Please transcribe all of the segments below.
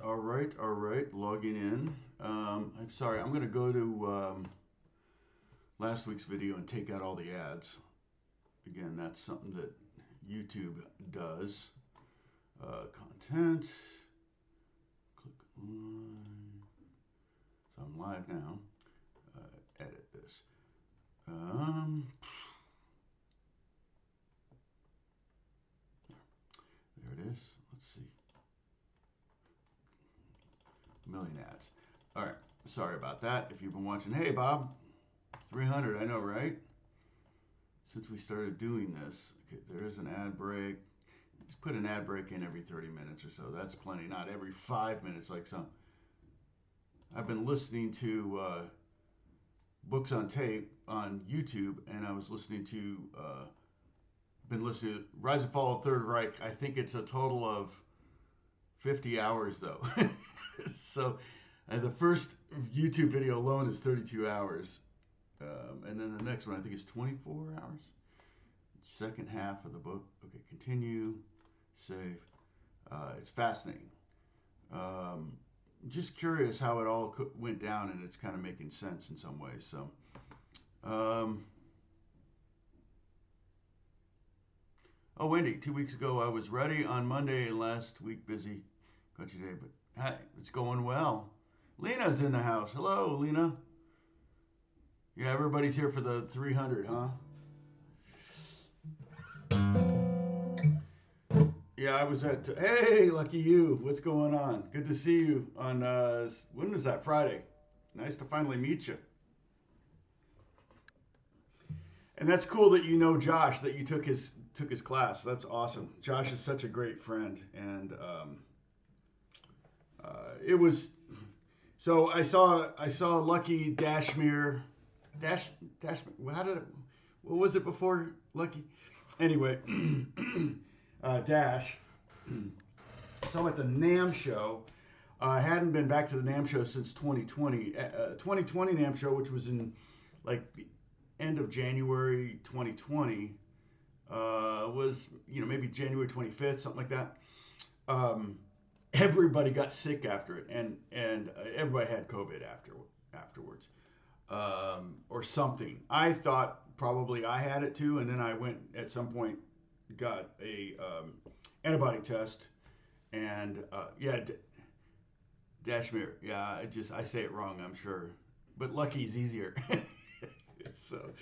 all right. Logging in. I'm sorry. I'm going to go to last week's video and take out all the ads. Again, that's something that YouTube does. Content. Click on. So I'm live now. Edit this. There it is. Let's see. A million ads. All right. Sorry about that. If you've been watching, hey Bob, 300. I know, right? Since we started doing this, okay, there's an ad break. Just put an ad break in every 30 minutes or so. That's plenty. Not every 5 minutes like some. I've been listening to books on tape on YouTube, and I was listening to Rise and Fall of the Third Reich. I think it's a total of 50 hours though. So the first YouTube video alone is 32 hours. And then the next one I think is 24 hours. Second half of the book. Okay, continue, save. It's fascinating. Just curious how it all went down, and it's kind of making sense in some ways. So, oh, Wendy, 2 weeks ago I was ready on Monday. Last week busy, country day, but hi, it's going well. Lena's in the house. Hello, Lena. Yeah, everybody's here for the 300, huh? Yeah, I was at, hey, lucky you. What's going on? Good to see you on, when was that? Friday. Nice to finally meet you. And that's cool that you know Josh, that you took his class. That's awesome. Josh is such a great friend. And it was, so I saw Lucky Dashmere. What was it before Lucky? Anyway, Dash. So I'm at the NAMM show. I hadn't been back to the NAMM show since 2020. 2020 NAMM show, which was in like the end of January 2020, was maybe January 25th, something like that. Everybody got sick after it, and everybody had COVID afterwards. Or something. I thought probably I had it too, and then I went at some point, got a antibody test, and Dashmere. Yeah, I say it wrong, I'm sure, but Lucky's easier. So,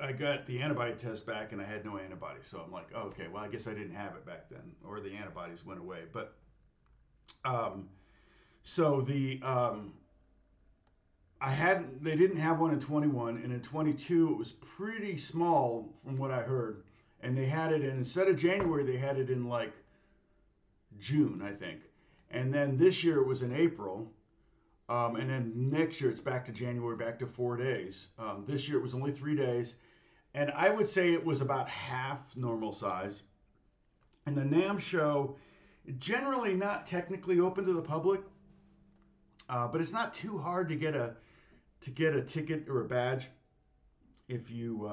I got the antibody test back and I had no antibodies. So I'm like, oh, okay, well, I guess I didn't have it back then, or the antibodies went away. But they didn't have one in 21, and in 22 it was pretty small from what I heard. And they had it in, instead of January, they had it in like June, I think. And then this year it was in April. And then next year it's back to January, back to 4 days. This year it was only 3 days. And I would say it was about half normal size. And the NAMM show, generally not technically open to the public, but it's not too hard to get a ticket or a badge if you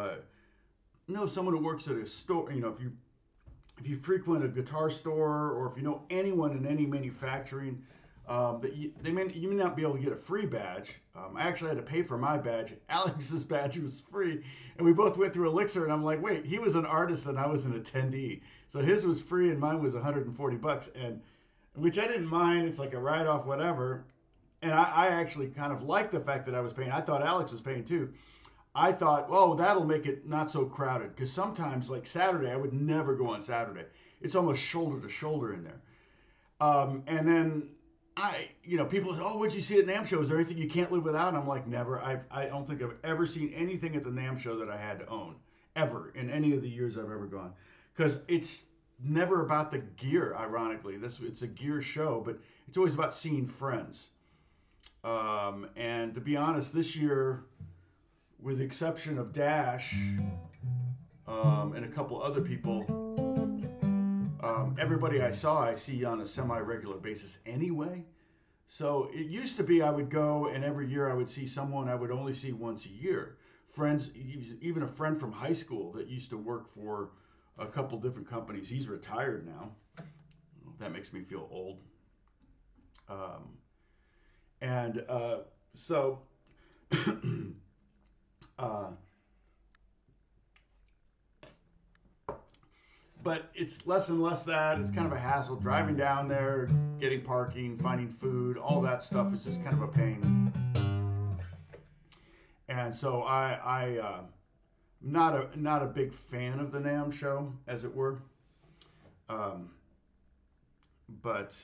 know someone who works at a store. If you frequent a guitar store, or if you know anyone in any manufacturing. You may not be able to get a free badge. I actually had to pay for my badge. Alex's badge was free, and we both went through Elixir, and I'm like, wait, he was an artist and I was an attendee. So his was free and mine was $140, and which I didn't mind. It's like a write-off, whatever. And I actually kind of liked the fact that I was paying. I thought Alex was paying too. I thought, oh, that'll make it not so crowded, because sometimes, like Saturday, I would never go on Saturday. It's almost shoulder to shoulder in there. And then people say, oh, what'd you see at NAMM show? Is there anything you can't live without? And I'm like, never. I don't think I've ever seen anything at the NAMM show that I had to own, ever, in any of the years I've ever gone. Because it's never about the gear, ironically. It's a gear show, but it's always about seeing friends. And to be honest, this year, with the exception of Dash and a couple other people, everybody I see on a semi-regular basis anyway. So it used to be I would go, and every year I would see someone I would only see once a year friends, even a friend from high school that used to work for a couple different companies. He's retired now. That makes me feel old. And so, uh, but it's less and less that. It's kind of a hassle driving down there, getting parking, finding food, all that stuff is just kind of a pain. And so I not a big fan of the NAMM show, as it were. Um, but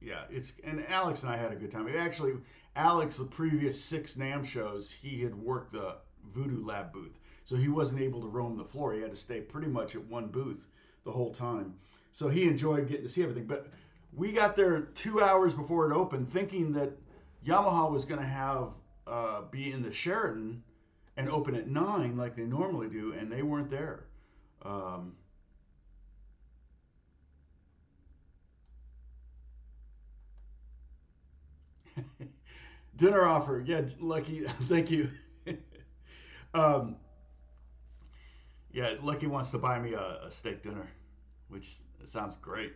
yeah, and Alex and I had a good time. Actually, Alex, the previous 6 NAMM shows, he had worked the Voodoo Lab booth, so he wasn't able to roam the floor. He had to stay pretty much at one booth the whole time. So he enjoyed getting to see everything. But we got there 2 hours before it opened, thinking that Yamaha was going to have be in the Sheraton and open at 9 like they normally do, and they weren't there. Dinner offer, yeah, Lucky, thank you. um, yeah, Lucky wants to buy me a steak dinner, which sounds great.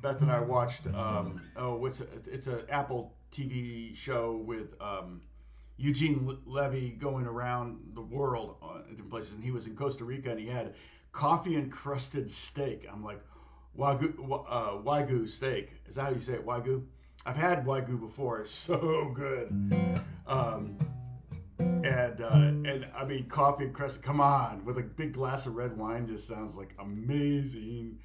Beth and I watched it's an Apple TV show with Eugene Levy going around the world in different places, and he was in Costa Rica and he had coffee encrusted steak. I'm like, Wagyu steak. Is that how you say it? Wagyu? I've had Wagyu before. It's so good. And I mean, coffee encrusted. Come on, with a big glass of red wine, just sounds like amazing.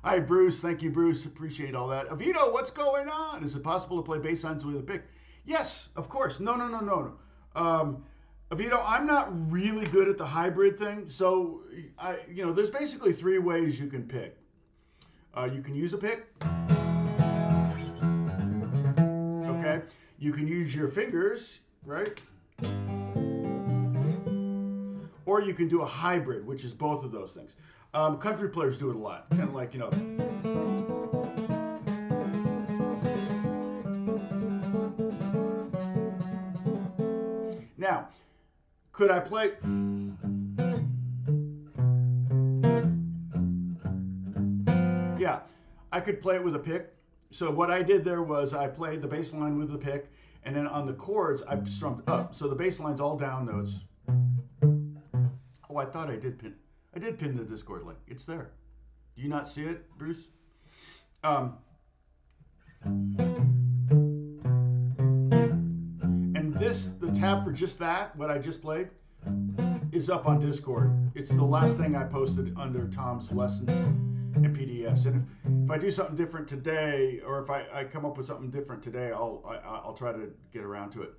Hi, Bruce. Thank you, Bruce. Appreciate all that. Avito, what's going on? Is it possible to play bass lines with a pick? Yes, of course. No. Avito, I'm not really good at the hybrid thing. So, there's basically 3 ways you can pick. You can use a pick. Okay. You can use your fingers, right? Or you can do a hybrid, which is both of those things. Country players do it a lot. Kind of like, Now, could I play? Yeah, I could play it with a pick. So what I did there was I played the bass line with the pick, and then on the chords I strummed up. So the bass line's all down notes. Oh, I thought I did pin the Discord link. It's there. Do you not see it, Bruce? And the tab for just that, what I just played, is up on Discord. It's the last thing I posted under Tom's lessons and PDFs. And if I do something different today, or if I come up with something different today, I'll try to get around to it.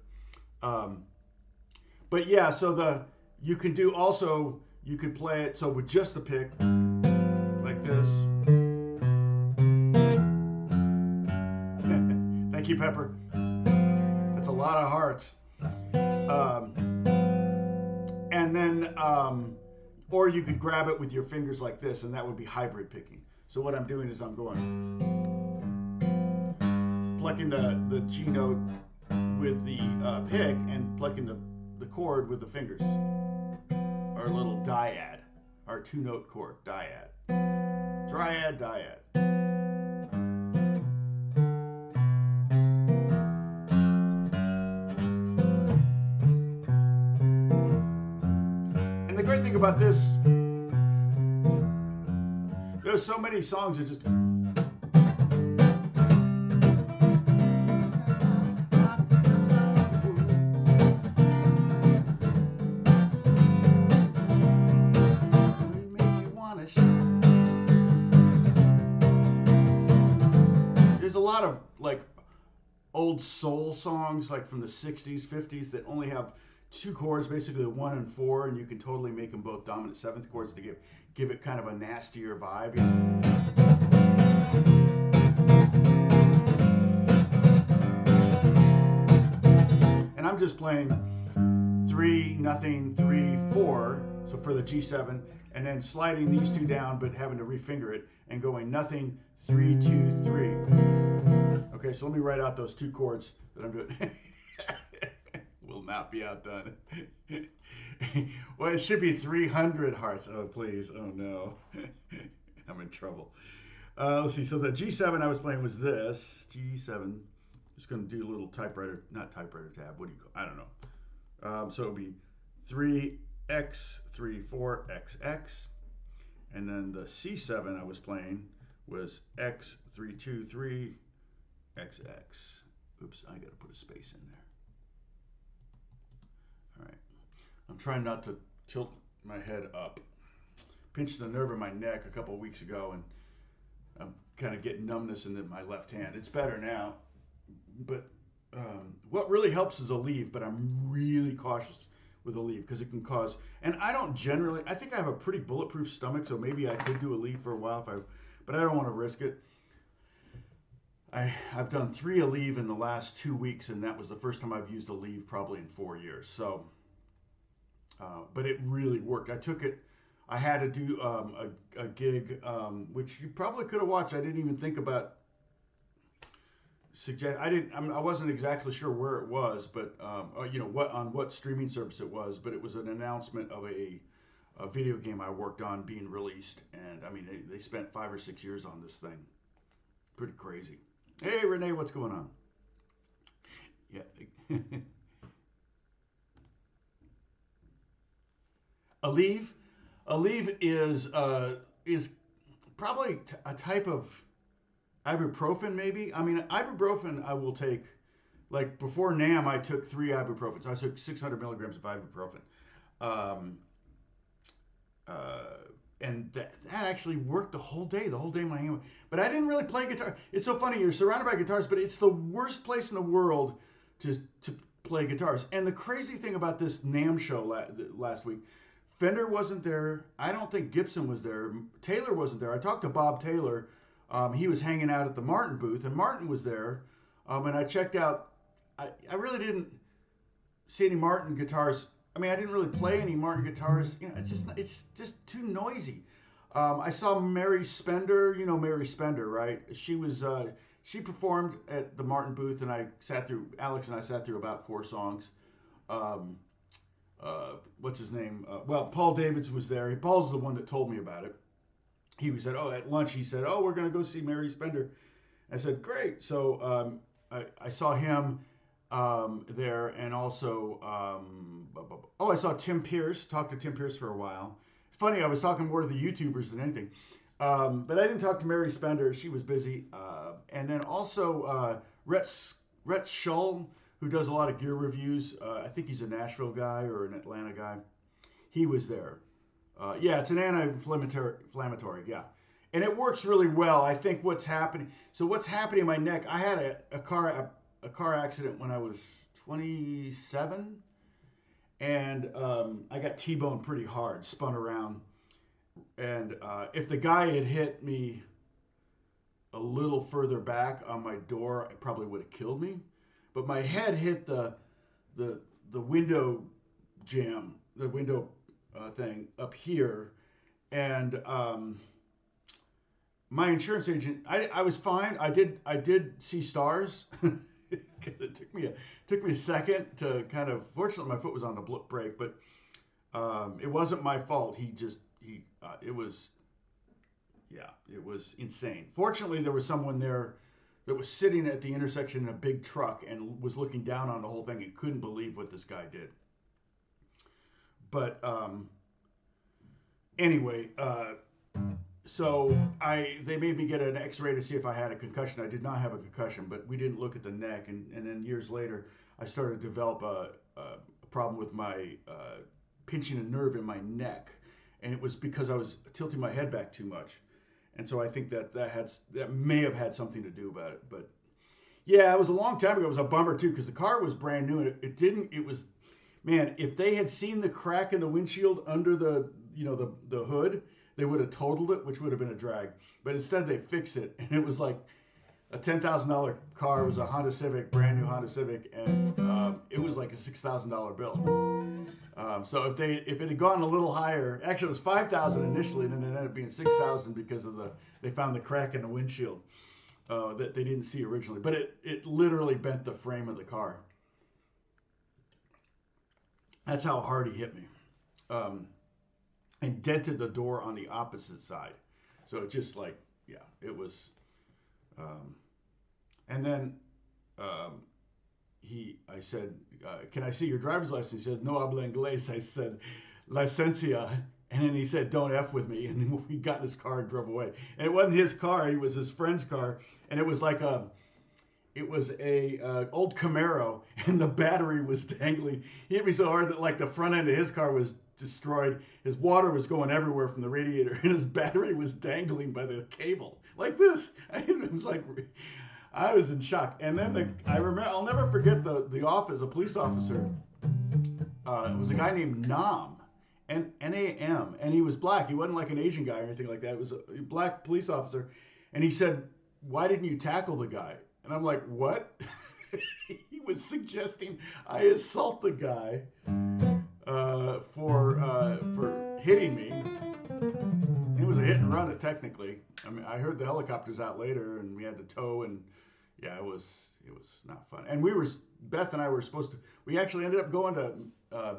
But yeah, so you can play it so with just the pick, like this. Thank you, Pepper. That's a lot of hearts. And then, or you could grab it with your fingers like this, and that would be hybrid picking. So what I'm doing is I'm going, plucking the G note with the pick and plucking the chord with the fingers. Our little dyad, our 2-note chord, dyad. Triad, dyad. And the great thing about this, there's so many songs that just... There's a lot of like old soul songs like from the 60s, 50s that only have 2 chords, basically 1 and 4, and you can totally make them both dominant 7th chords to give it kind of a nastier vibe. And I'm just playing 3, nothing, 3, 4, so for the G7, and then sliding these 2 down, but having to refinger it and going nothing, 3, 2, 3. Okay, so let me write out those two chords that I'm doing. Will not be outdone. Well, it should be 300 hearts. Oh, please. Oh, no. I'm in trouble. Let's see. So the G7 I was playing was this. G7. Just going to do a little typewriter, not typewriter tab. What do you call it? I don't know. So it would be 3x, 3, 4, XX. And then the C7 I was playing was X, 3, 2, 3, XX. Oops, I got to put a space in there. All right. I'm trying not to tilt my head up. Pinched the nerve in my neck a couple of weeks ago, and I'm kind of getting numbness in my left hand. It's better now, but what really helps is a leave, but I'm really cautious with a leave because it can cause, and I don't generally, I think I have a pretty bulletproof stomach, so maybe I could do a leave for a while, but I don't want to risk it. I've done 3 Aleve in the last 2 weeks, and that was the first time I've used Aleve probably in 4 years. So, but it really worked. I took it. I had to do a gig, which you probably could have watched. I didn't even think about suggest. I wasn't exactly sure where it was, but you know what streaming service it was. But it was an announcement of a video game I worked on being released, and I mean they spent 5 or 6 years on this thing. Pretty crazy. Hey, Renee, what's going on? Yeah. Aleve. Aleve is probably a type of ibuprofen, maybe. I mean, ibuprofen I will take. Like before NAMM, I took 3 ibuprofens. I took 600 milligrams of ibuprofen. Um, and that actually worked the whole day. The whole day my hand. But I didn't really play guitar. It's so funny. You're surrounded by guitars, but it's the worst place in the world to play guitars. And the crazy thing about this NAMM show last week, Fender wasn't there. I don't think Gibson was there. Taylor wasn't there. I talked to Bob Taylor. He was hanging out at the Martin booth, and Martin was there. And I checked out. I really didn't see any Martin guitars. I mean, I didn't really play any Martin guitars. You know, it's just too noisy. I saw Mary Spender. You know Mary Spender, right? She performed at the Martin booth, and Alex and I sat through about 4 songs. What's his name? Well, Paul Davids was there. Paul's the one that told me about it. He said, at lunch, he said, we're going to go see Mary Spender. I said, great. So I saw him there, and also, I saw Tim Pierce, talked to Tim Pierce for a while. It's funny, I was talking more to the YouTubers than anything. But I didn't talk to Mary Spender. She was busy. And then also Rhett Shull, who does a lot of gear reviews. I think he's a Nashville guy or an Atlanta guy. He was there. Yeah, it's an anti-inflammatory, yeah. And it works really well. I think what's happening in my neck, I had a car accident when I was 27, and I got T-boned pretty hard, spun around. And if the guy had hit me a little further back on my door, it probably would have killed me. But my head hit the window jamb, the window thing up here, and my insurance agent. I was fine. I did see stars. It took me a second to kind of. Fortunately, my foot was on the brake, but it wasn't my fault. It was insane. Fortunately, there was someone there that was sitting at the intersection in a big truck and was looking down on the whole thing and couldn't believe what this guy did. But anyway, so they made me get an X-ray to see if I had a concussion. I did not have a concussion, but we didn't look at the neck. And then years later, I started to develop a problem with my pinching a nerve in my neck, and it was because I was tilting my head back too much. And so I think that may have had something to do about it. But yeah, it was a long time ago. It was a bummer too because the car was brand new, and it was. Man, if they had seen the crack in the windshield under the hood, they would have totaled it, which would have been a drag. But instead, they fixed it, and it was like a $10,000 car. It was a Honda Civic, brand new Honda Civic, and it was like a $6,000 bill. So if it had gone a little higher, actually it was $5,000 initially, and then it ended up being $6,000 because they found the crack in the windshield. that they didn't see originally. But it literally bent the frame of the car. That's how hard he hit me. And dented the door on the opposite side. So it just like, yeah, it was. And then I said, can I see your driver's license? He said, no habla inglés. I said, licencia. And then he said, don't F with me. And then we got in his car and drove away. And it wasn't his car. It was his friend's car. And it was like a old Camaro, and the battery was dangling. He hit me so hard that like the front end of his car was destroyed. His water was going everywhere from the radiator, and his battery was dangling by the cable like this. It was like, I was in shock. And then I remember, I'll never forget the police officer. It was a guy named Nam, N-A-M, and he was black. He wasn't like an Asian guy or anything like that. It was a black police officer, and he said, "Why didn't you tackle the guy?" And I'm like, what? He was suggesting I assault the guy for hitting me. It was a hit and run, technically. I mean, I heard the helicopters out later, and we had to tow, and yeah, it was not fun. And Beth and I were supposed to. We actually ended up going to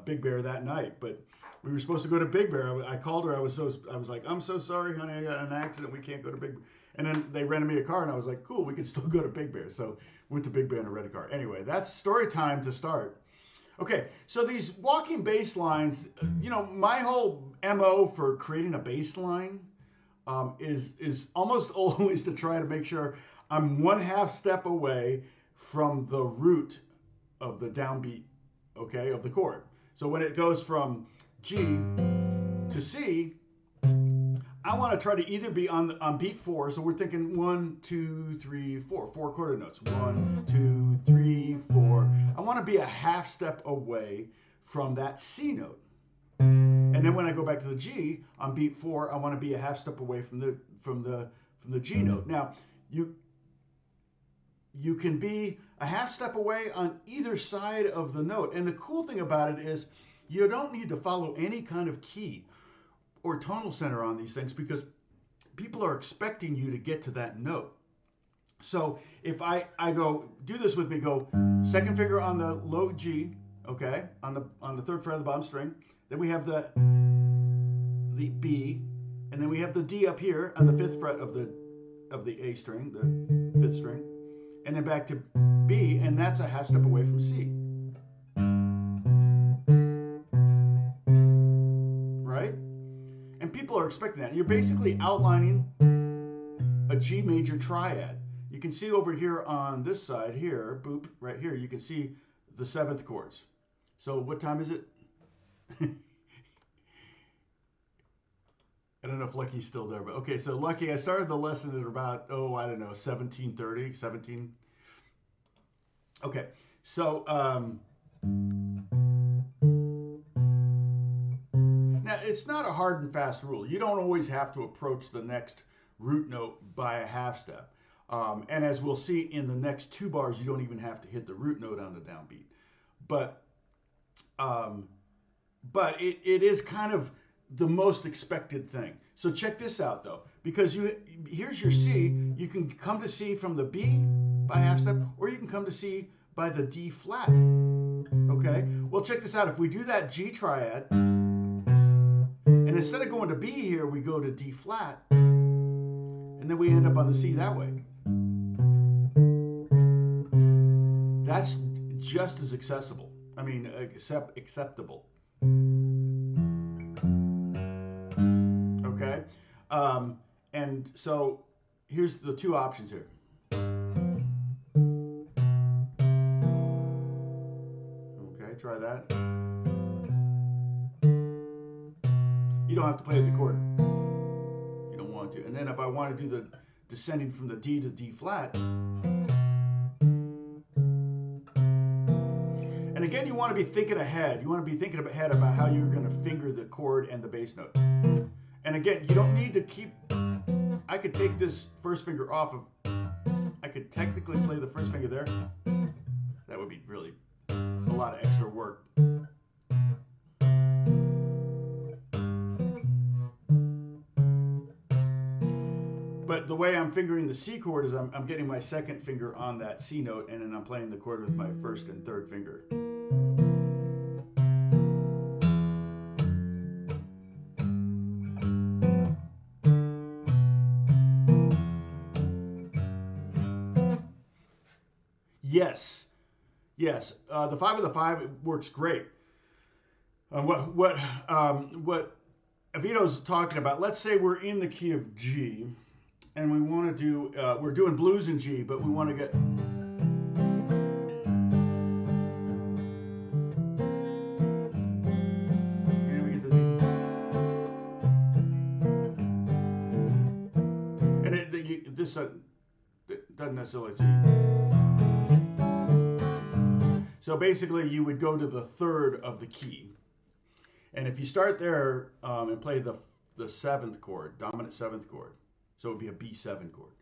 Big Bear that night, but we were supposed to go to Big Bear. I called her. I was like, I'm so sorry, honey. I got in an accident. We can't go to Big Bear. And then they rented me a car, and I was like, cool, we can still go to Big Bear. So went to Big Bear in a rented car. Anyway, that's story time to start. Okay, so these walking bass lines, my whole MO for creating a bass line is almost always to try to make sure I'm 1/2 step away from the root of the downbeat, okay, of the chord. So when it goes from G to C, I want to try to either be on beat 4, so we're thinking 1, 2, 3, 4, 4 quarter notes. 1, 2, 3, 4. I want to be 1/2 step away from that C note. And then when I go back to the G on beat 4, I want to be 1/2 step away from the G note. Now, you can be 1/2 step away on either side of the note. And the cool thing about it is you don't need to follow any kind of key or tonal center on these things because people are expecting you to get to that note. So if I go, do this with me, go second finger on the low G, okay, on the 3rd fret of the bottom string. Then we have the B, and then we have the D up here on the 5th fret of the A string, the 5th string, and then back to B, and that's 1/2 step away from C. Right? And people are expecting that. You're basically outlining a G major triad. You can see over here on this side here, boop, right here, you can see the 7th chords. So what time is it? I don't know if Lucky's still there, but okay, so Lucky, I started the lesson at about, 17:30, 17. Okay, so, now it's not a hard and fast rule. You don't always have to approach the next root note by 1/2 step. And as we'll see in the next 2 bars, you don't even have to hit the root note on the downbeat. But it is kind of the most expected thing. So check this out though, because here's your C. You can come to C from the B by 1/2 step, or you can come to C by the D flat. Okay. Well, check this out. If we do that G triad, and instead of going to B here, we go to D flat, and then we end up on the C that way. That's just as accessible. I mean, acceptable. Okay? And so here's the 2 options here. Okay, try that. You don't have to play the chord. You don't want to. And then if I want to do the descending from the D to D flat, and again, you want to be thinking ahead. You want to be thinking ahead about how you're going to finger the chord and the bass note. And again, you don't need to keep, I could take this first finger off of, I could technically play the first finger there. That would be really a lot of extra work. but the way I'm fingering the C chord is I'm getting my second finger on that C note, and then I'm playing the chord with my first and third finger. Yes, yes. The 5 of the 5 it works great. What Avito's talking about? Let's say we're in the key of G, and we want to do we're doing blues in G, but we want to get. And we get the. And this doesn't necessarily see. So basically, you would go to the third of the key. And if you start there and play the seventh chord, dominant seventh chord, so it would be a B7 chord,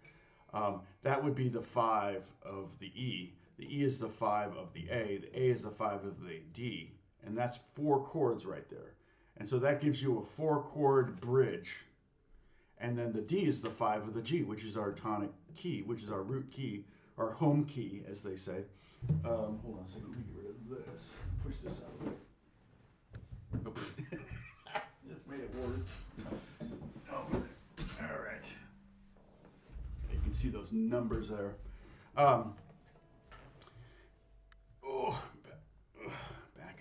that would be the 5 of the E. The E is the 5 of the A is the 5 of the D, and that's 4 chords right there. And so that gives you a 4-chord bridge. And then the D is the 5 of the G, which is our tonic key, which is our root key, our home key, as they say. Hold on a second, let me get rid of this. Push this out of the way. Just made it worse. Oh, all right. You can see those numbers there. Back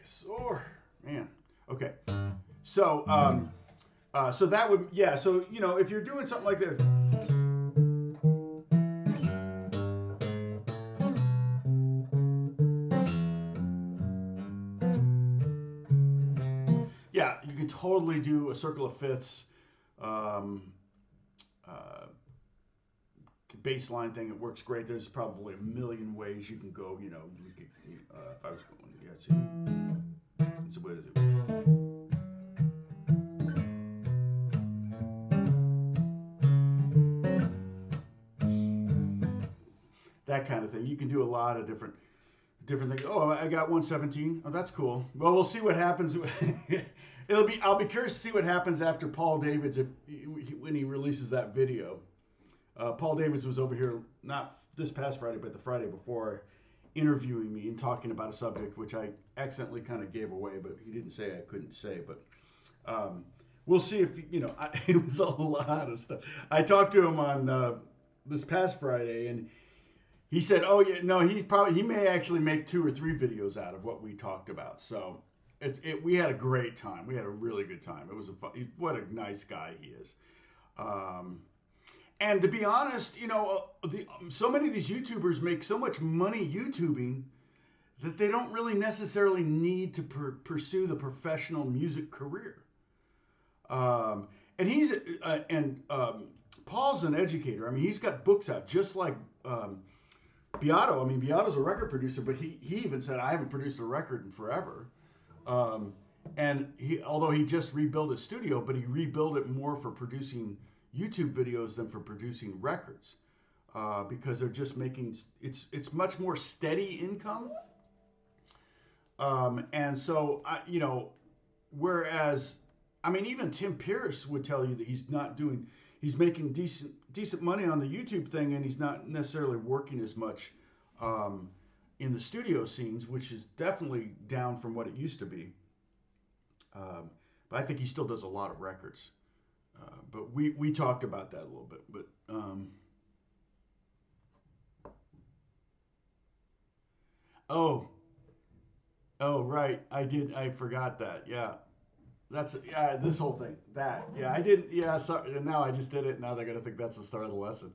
is sore, man. Okay, so so that would So if you're doing something like that. Yeah, you can totally do a circle of fifths bass line thing. It works great. There's probably a million ways you can go. You could, if I was going, see, what is it? That kind of thing. You can do a lot of different things. Oh, I got 117. Oh, that's cool. Well, we'll see what happens. I'll be curious to see what happens after Paul Davids when he releases that video. Paul Davids was over here not this past Friday, but the Friday before, interviewing me and talking about a subject which I accidentally kind of gave away, but he didn't say I couldn't say. But we'll see if it was a lot of stuff. I talked to him on this past Friday, and he said, "Oh yeah, no, he may actually make 2 or 3 videos out of what we talked about." So we had a great time. We had a really good time. It was what a nice guy he is. And to be honest, so many of these YouTubers make so much money YouTubing that they don't really necessarily need to pursue the professional music career. And Paul's an educator. I mean, he's got books out just like Beato. I mean, Beato's a record producer, but he even said, "I haven't produced a record in forever." And although he just rebuilt his studio, but he rebuilt it more for producing YouTube videos than for producing records, because they're just making it's much more steady income. And so whereas I mean, even Tim Pierce would tell you that he's making decent money on the YouTube thing, and he's not necessarily working as much in the studio scenes, which is definitely down from what it used to be. But I think he still does a lot of records. But we talked about that a little bit. But oh right, I forgot that. Yeah, that's this whole thing. That I didn't. Yeah, sorry. And now I just did it. Now they're gonna think that's the start of the lesson.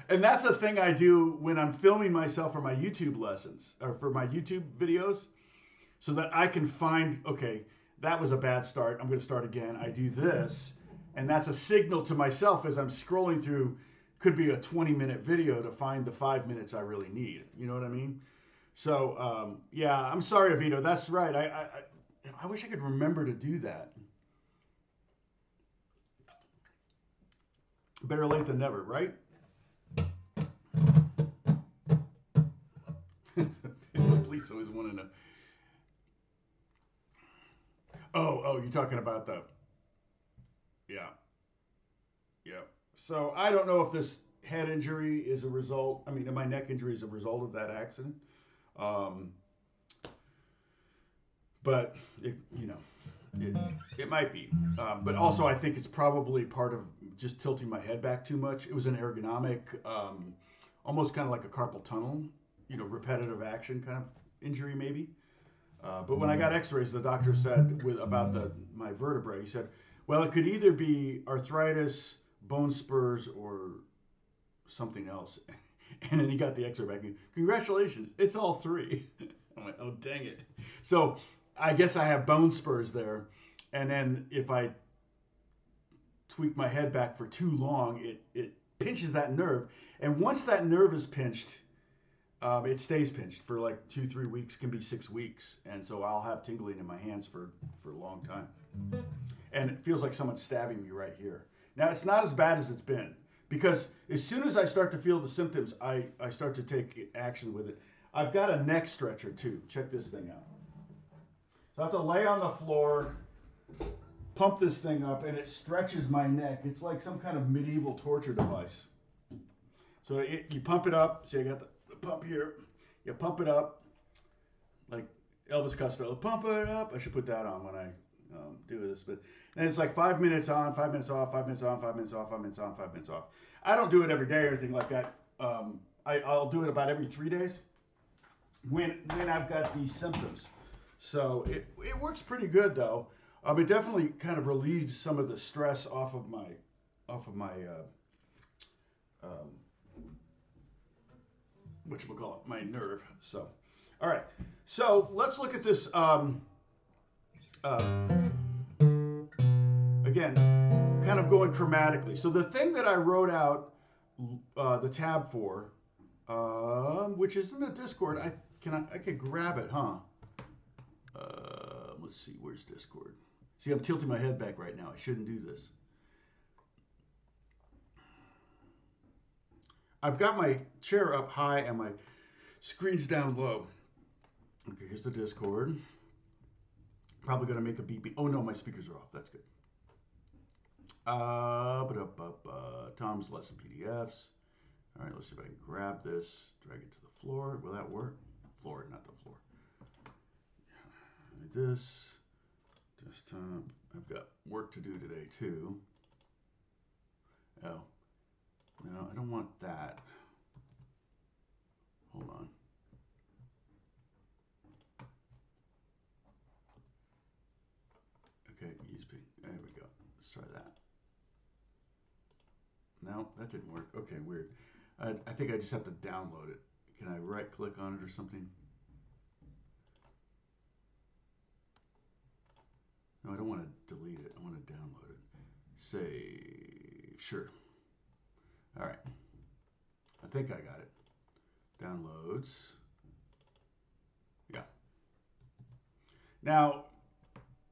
And that's a thing I do when I'm filming myself for my YouTube lessons or for my YouTube videos, so that I can find, okay, that was a bad start. I'm going to start again. I do this, and that's a signal to myself as I'm scrolling through, could be a 20-minute video, to find the 5 minutes I really need. You know what I mean? So, yeah, I'm sorry, Avito. That's right. I wish I could remember to do that. Better late than never, right? The police always want to know. Oh, you're talking about the, yeah. Yeah. So I don't know if this head injury is a result. I mean, my neck injury is a result of that accident. Um, but it, it might be. But also, I think it's probably part of just tilting my head back too much. It was an ergonomic, almost kind of like a carpal tunnel, repetitive action kind of injury, maybe. But when I got X-rays, the doctor said about my vertebrae, he said, well, it could either be arthritis, bone spurs, or something else. And then he got the X-ray back and, congratulations, it's all three. I'm like, oh, dang it. So I guess I have bone spurs there. And then if I tweak my head back for too long, it pinches that nerve. And once that nerve is pinched, it stays pinched for like 2-3 weeks, can be 6 weeks. And so I'll have tingling in my hands for a long time. And it feels like someone's stabbing me right here. Now, it's not as bad as it's been, because as soon as I start to feel the symptoms, I start to take action with it. I've got a neck stretcher too. Check this thing out. So I have to lay on the floor, pump this thing up, and it stretches my neck. It's like some kind of medieval torture device. So you pump it up. See, I got the pump here. You pump it up like Elvis Costello. Pump it up. I should put that on when I do this. But and it's like 5 minutes on, 5 minutes off, 5 minutes on, 5 minutes off, 5 minutes on, 5 minutes off. I don't do it every day or anything like that. I'll do it about every 3 days when I've got these symptoms. So it works pretty good though. It definitely kind of relieves some of the stress off of my whatchamacallit, my nerve. So, all right. So let's look at this. Again, kind of going chromatically. So the thing that I wrote out the tab for, which is in the Discord, I could grab it, huh? Let's see, where's Discord? See, I'm tilting my head back right now. I shouldn't do this. I've got my chair up high and my screen's down low. Okay, here's the Discord. Probably going to make a beep. Oh no, my speakers are off. That's good. Tom's lesson PDFs. All right, let's see if I can grab this, drag it to the floor. Will that work? Floor, not the floor. This desktop. I've got work to do today too. Oh, no, I don't want that. Hold on. Okay, use ping. There we go. Let's try that. No, that didn't work. Okay, weird. I think I just have to download it. Can I right click on it or something? No, I don't want to delete it. I want to download it. Save. Sure. All right. I think I got it. Downloads. Yeah. Now,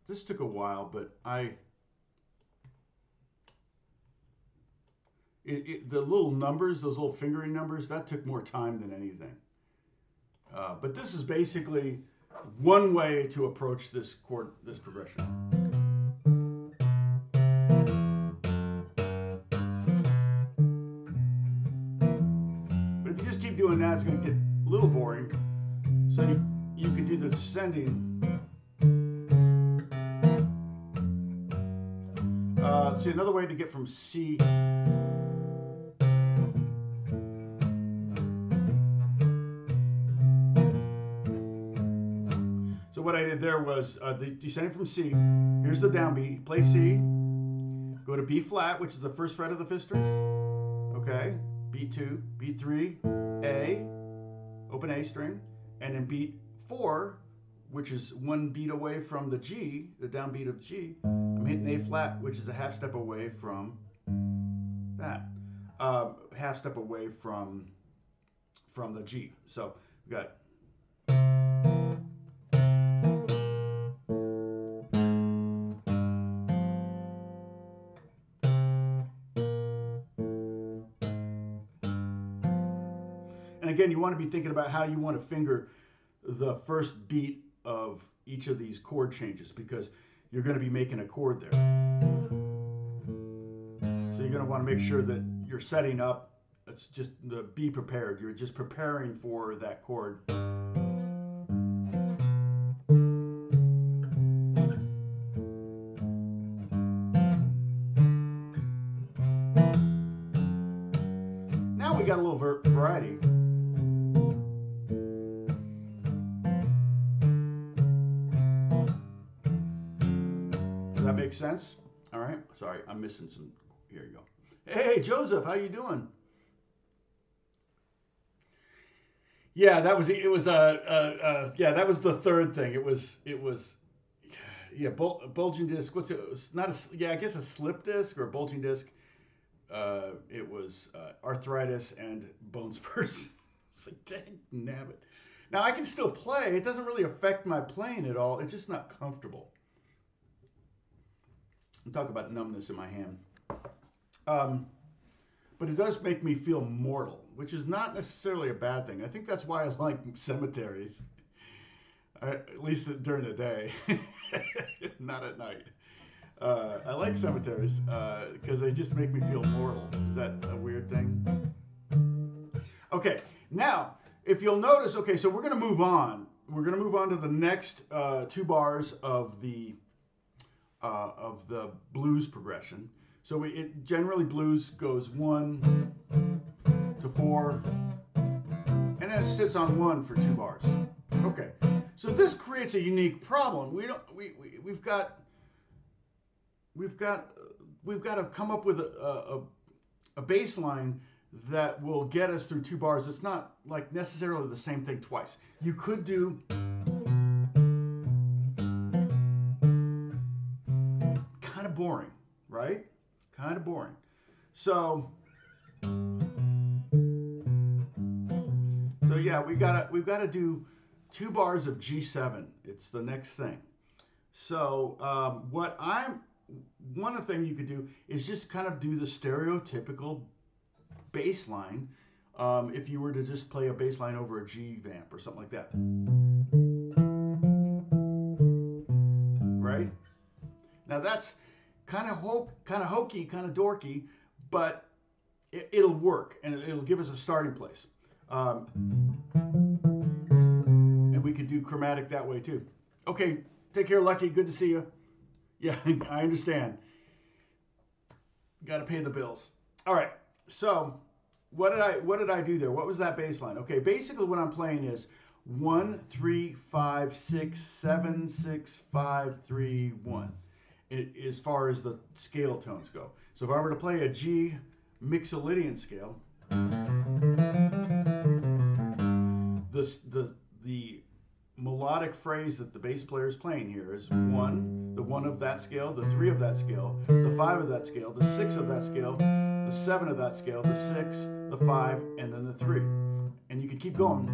this took a while, but the little numbers, those little fingering numbers, that took more time than anything. But this is basically one way to approach this progression. But if you just keep doing that, it's going to get a little boring. So you could do the descending. See, another way to get from C. So what I did there was descending from C. Here's the downbeat. Play C. Go to B flat, which is the first fret of the fifth string. Okay. Beat 2, beat 3, A, open A string, and then beat 4, which is one beat away from the G, the downbeat of G. I'm hitting A flat, which is a half step away from that. Half step away from the G. So we got. And again, you want to be thinking about how you want to finger the first beat of each of these chord changes, because you're going to be making a chord there. So you're going to want to make sure that you're setting up. It's just be prepared. You're just preparing for that chord. Now we got a little variety. Does that make sense? All right. Sorry, I'm missing some. Here you go. Hey, Joseph, how you doing? Yeah, that was it. Was yeah, that was the third thing. It was yeah, bulging disc. What's it? It's not a yeah, I guess a slip disc or a bulging disc. It was arthritis and bone spurs. It's like, dang nabbit. Now I can still play. It doesn't really affect my playing at all. It's just not comfortable. I'm talking about numbness in my hand. But it does make me feel mortal, which is not necessarily a bad thing. I think that's why I like cemeteries, at least during the day, not at night. I like cemeteries because they just make me feel mortal. Is that a weird thing? Okay, now, if you'll notice, okay, so we're going to move on. We're going to move on to the next 2 bars of the blues progression. So generally blues goes 1 to 4, and then it sits on 1 for 2 bars. Okay, so this creates a unique problem. We've got to come up with a bass line that will get us through 2 bars. It's not like necessarily the same thing twice. You could do kind of boring, right? Kind of boring. So yeah, we've got to do 2 bars of G7. It's the next thing. So one of the things you could do is just kind of do the stereotypical bass line. If you were to just play a bass line over a G vamp or something like that, right? Now that's kind of hokey, kind of dorky, but it'll work and it'll give us a starting place. And we could do chromatic that way too. Okay, take care, Lucky. Good to see you. Yeah, I understand. Got to pay the bills. All right. So what did I do there? What was that bass line? Okay, basically what I'm playing is 1, 3, 5, 6, 7, 6, 5, 3, 1. As far as the scale tones go. So if I were to play a G Mixolydian scale, the melodic phrase that the bass player is playing here is 1, the 1 of that scale, the 3 of that scale, the 5 of that scale, the 6 of that scale, the 7 of that scale, the 6, the 5, and then the 3. And you can keep going.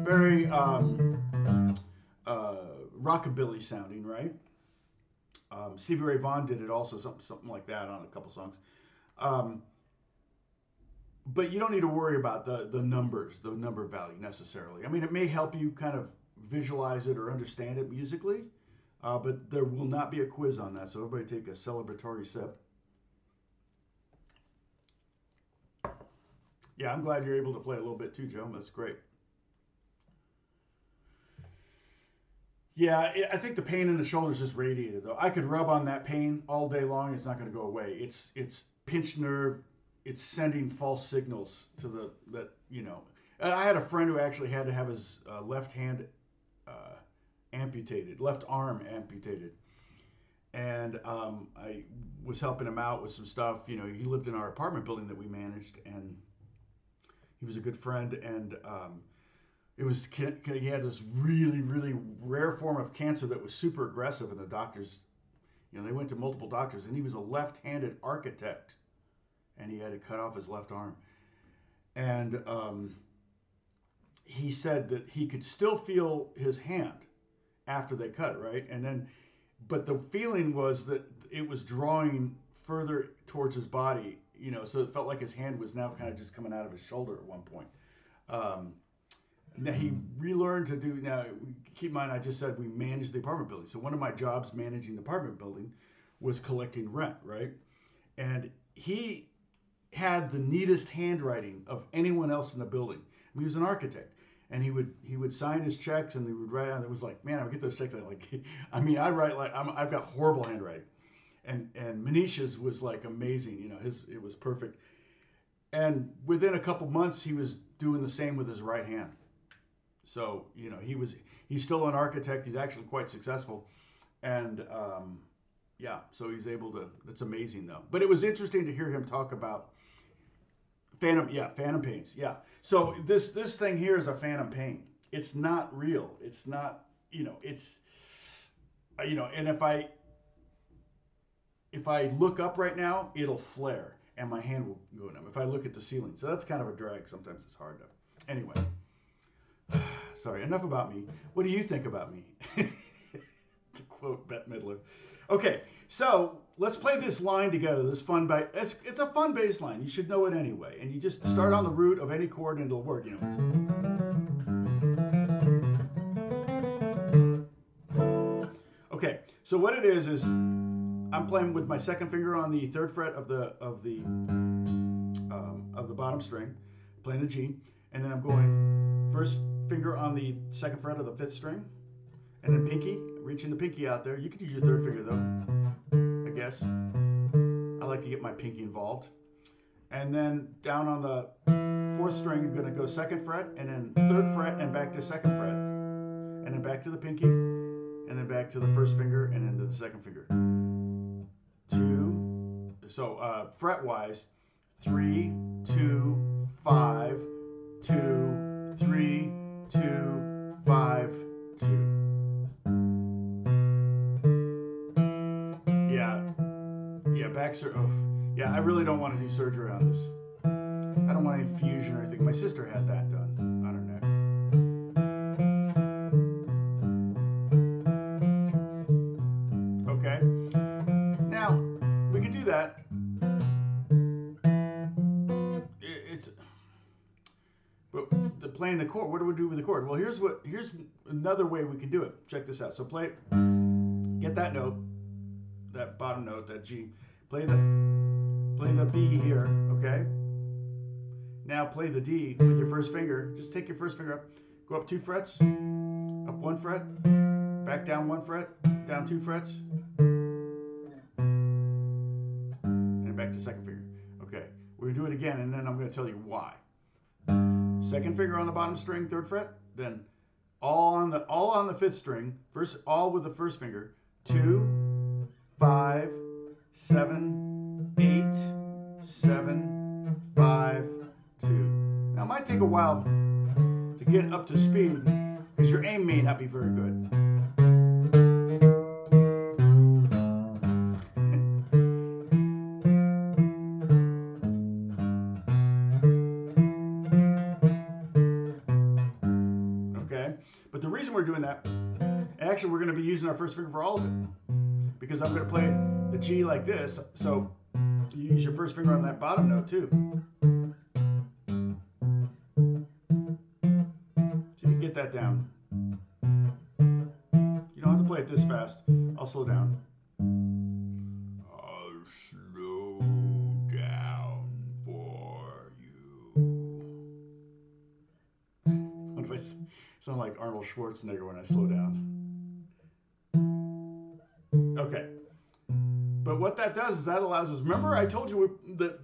Very rockabilly sounding, right? Stevie Ray Vaughan did it also, something like that on a couple songs. But you don't need to worry about the numbers, the number value necessarily. I mean, it may help you kind of visualize it or understand it musically, but there will not be a quiz on that. So everybody take a celebratory sip. Yeah, I'm glad you're able to play a little bit too, Joe. That's great. Yeah, I think the pain in the shoulders just radiated though. I could rub on that pain all day long. It's not going to go away. It's pinched nerve. It's sending false signals to that. I had a friend who actually had to have his left hand amputated, left arm amputated, and I was helping him out with some stuff. He lived in our apartment building that we managed, and he was a good friend, and he had this really, really rare form of cancer that was super aggressive, and the doctors, they went to multiple doctors, and he was a left-handed architect, and he had to cut off his left arm. And he said that he could still feel his hand after they cut it, right? But the feeling was that it was drawing further towards his body, so it felt like his hand was now kind of just coming out of his shoulder at one point. Now he relearned to do. Now keep in mind, I just said we managed the apartment building. So one of my jobs managing the apartment building was collecting rent, right? And he had the neatest handwriting of anyone else in the building. He was an architect, and he would sign his checks and he would write on. It was like, man, I would get those checks. I write like I've got horrible handwriting, and Manisha's was like amazing. It was perfect. And within a couple months, he was doing the same with his right hand. So he's still an architect. He's actually quite successful, and yeah, so he's able to. It's amazing though. But it was interesting to hear him talk about phantom pains. Yeah. So this thing here is a phantom pain. It's not real. It's not. It's. And if I look up right now, it'll flare and my hand will go numb. If I look at the ceiling, so that's kind of a drag. Sometimes it's hard to. Anyway. Sorry, enough about me. What do you think about me? To quote Bette Midler. Okay, so let's play this line together. This fun, it's a fun bass line. You should know it anyway. And you just start on the root of any chord and it'll work. Okay, so what it is I'm playing with my second finger on the third fret of the bottom string, playing the G, and then I'm going first finger on the second fret of the fifth string, and then pinky, reaching the pinky out there. You could use your third finger though, I guess. I like to get my pinky involved. And then down on the fourth string, you're going to go second fret, and then third fret, and back to second fret, and then back to the pinky, and then back to the first finger, and then to the second finger. 2, so fret-wise, 3, 2, 5, 2, 3, 2, 5, 2. Yeah, back surgery. Yeah, I really don't want to do surgery on this. I don't want any fusion or anything. My sister had that done on her neck. Okay. Now, we could do that. But playing the chord, what do we do with the chord? Well, here's another way we can do it. Check this out. So get that note, that bottom note, that G. Play the B here, okay? Now play the D with your first finger. Just take your first finger up, go up 2 frets, up 1 fret, back down 1 fret, down 2 frets, and back to second finger. Okay, we're gonna do it again, and then I'm gonna tell you why. Second finger on the bottom string, third fret, then all on the fifth string, first all with the first finger, 2, 5, 7, 8, 7, 5, 2. Now it might take a while to get up to speed because your aim may not be very good. Okay, but the reason we're doing that, actually we're going to be using our first finger for all of it because I'm going to play the G like this, so you use your first finger on that bottom note too. So you can get that down. You don't have to play it this fast. I'll slow down. I'll slow down for you. What if I sound like Arnold Schwarzenegger when I slow down? Okay. But what that does is that allows us, remember I told you the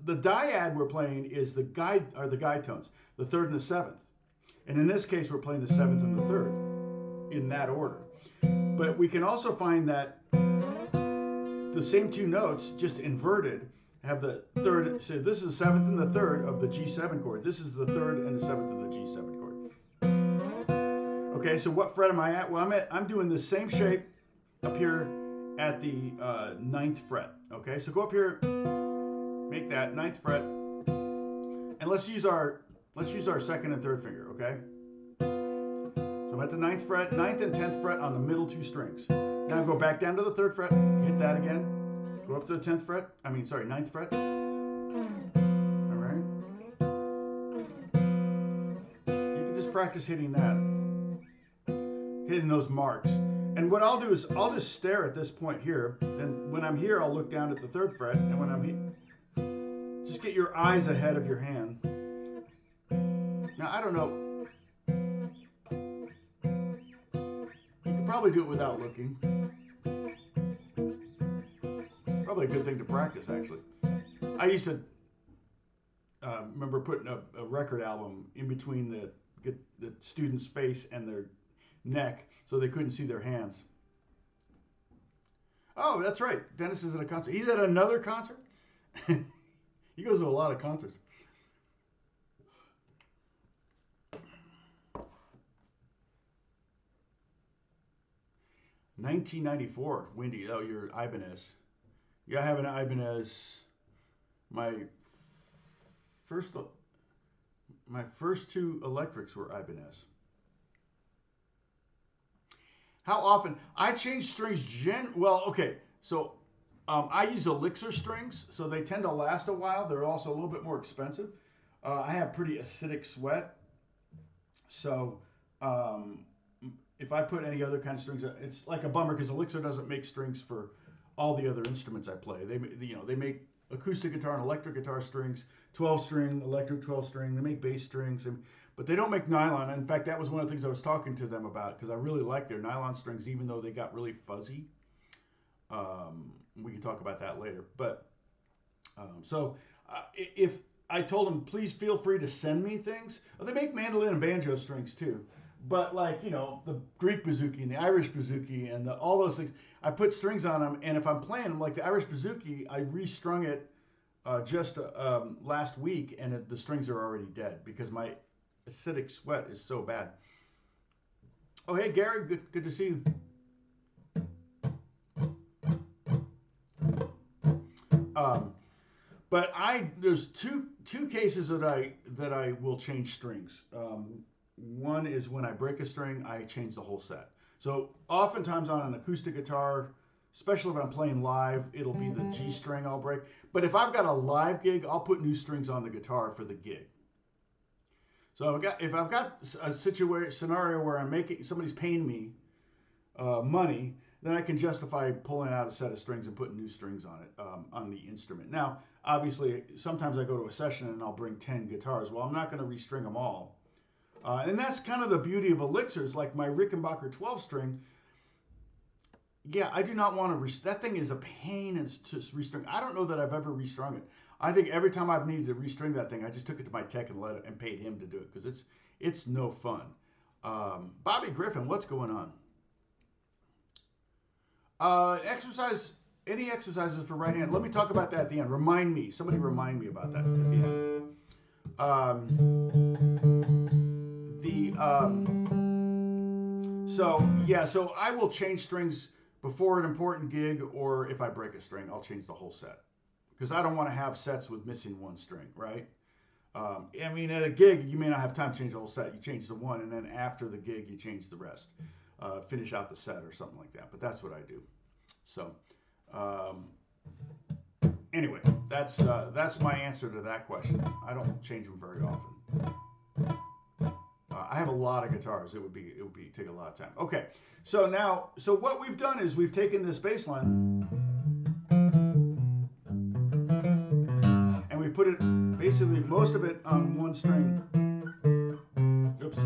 dyad we're playing is the guide tones, the third and the seventh. And in this case, we're playing the seventh and the third in that order. But we can also find that the same 2 notes, just inverted, have the third. So this is the seventh and the third of the G7 chord. This is the third and the seventh of the G7 chord. Okay, so what fret am I at? Well, I'm doing the same shape up here at the 9th fret. Okay, so go up here, make that 9th fret, and let's use our second and third finger. Okay, so I'm at the 9th fret, 9th and 10th fret on the middle 2 strings. Now go back down to the 3rd fret, hit that again, go up to the 10th fret. 9th fret. All right. You can just just practice hitting that, hitting those marks. And what I'll do is I'll just stare at this point here, and when I'm here, I'll look down at the 3rd fret, and when I'm here, just get your eyes ahead of your hand. Now, I don't know. You could probably do it without looking. Probably a good thing to practice, actually. I used to remember putting a record album in between the student's face and their neck so they couldn't see their hands. Oh, that's right. Dennis is at a concert. He's at another concert? He goes to a lot of concerts. $1994, Wendy. Oh, you're Ibanez. Yeah, I have an Ibanez. My first 2 electrics were Ibanez. How often? I change strings well, okay, so I use Elixir strings, so they tend to last a while. They're also a little bit more expensive. I have pretty acidic sweat, so if I put any other kind of strings, it's like a bummer because Elixir doesn't make strings for all the other instruments I play. They make acoustic guitar and electric guitar strings, 12-string, electric 12-string. They make bass strings, but they don't make nylon. In fact, that was one of the things I was talking to them about because I really like their nylon strings, even though they got really fuzzy. We can talk about that later. But if I told them, please feel free to send me things. Well, they make mandolin and banjo strings too. But like, the Greek bouzouki and the Irish bouzouki and all those things, I put strings on them. And if I'm playing them, like the Irish bouzouki, I restrung it just last week, and the strings are already dead because my acidic sweat is so bad. Oh, hey, Gary, good to see you. But there's two cases that I will change strings. One is when I break a string, I change the whole set. So oftentimes on an acoustic guitar, especially if I'm playing live, it'll be the G string I'll break. But if I've got a live gig, I'll put new strings on the guitar for the gig. So if I've got a scenario where somebody's paying me money, then I can justify pulling out a set of strings and putting new strings on it, on the instrument. Now, obviously, sometimes I go to a session and I'll bring 10 guitars. Well, I'm not going to restring them all. And that's kind of the beauty of elixirs, like my Rickenbacker 12-string. Yeah, I do not want to that thing is a pain to restring. I don't know that I've ever restrung it. I think every time I've needed to restring that thing, I just took it to my tech and paid him to do it because it's no fun. Bobby Griffin, what's going on? Any exercises for right hand? Let me talk about that at the end. Somebody remind me about that at the end. So I will change strings before an important gig, or if I break a string, I'll change the whole set. Because I don't want to have sets with missing one string, right? I mean, at a gig, you may not have time to change the whole set. You change the one, and then after the gig, you change the rest. Finish out the set or something like that. But that's what I do. So, anyway, that's my answer to that question. I don't change them very often. I have a lot of guitars. It would take a lot of time. Okay, so what we've done is we've taken this bass line and we put it basically most of it on one string. Oops.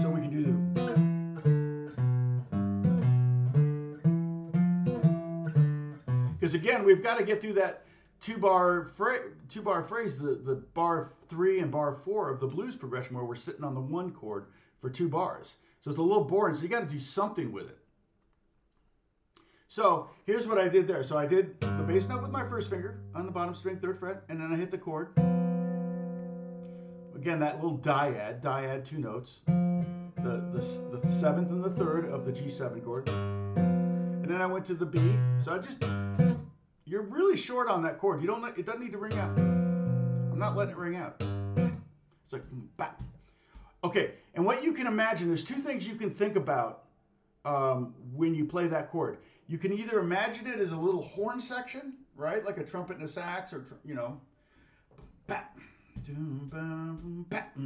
So we can do because again we've got to get through that two-bar phrase, the bar 3 and bar 4 of the blues progression where we're sitting on the 1 chord for 2 bars. So it's a little boring, so you got to do something with it. So here's what I did there. So I did the bass note with my first finger on the bottom string, 3rd fret, and then I hit the chord. Again, that little dyad 2 notes, the 7th and the 3rd of the G7 chord. And then I went to the B. So you're really short on that chord. It doesn't need to ring out. I'm not letting it ring out. It's like, bap. Okay, and what you can imagine, there's 2 things you can think about when you play that chord. You can either imagine it as a little horn section, right? Like a trumpet and a sax, or, bap, bap,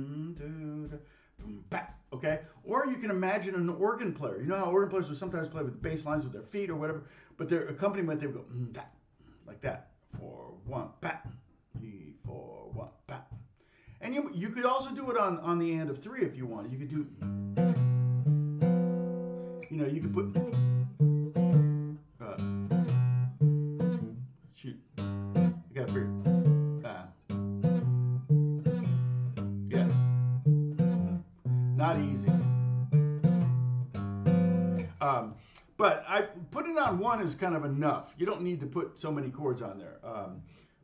can imagine an organ player. You know how organ players will sometimes play with bass lines with their feet or whatever, but their accompaniment, they would go, that, like that. 4, 1, pat. 3, 4, 1, pat. And you could also do it on the and of 3 if you want. You could do, you know, you could put, shoot, I got to figure, yeah, not easy. But putting it on 1 is kind of enough. You don't need to put so many chords on there.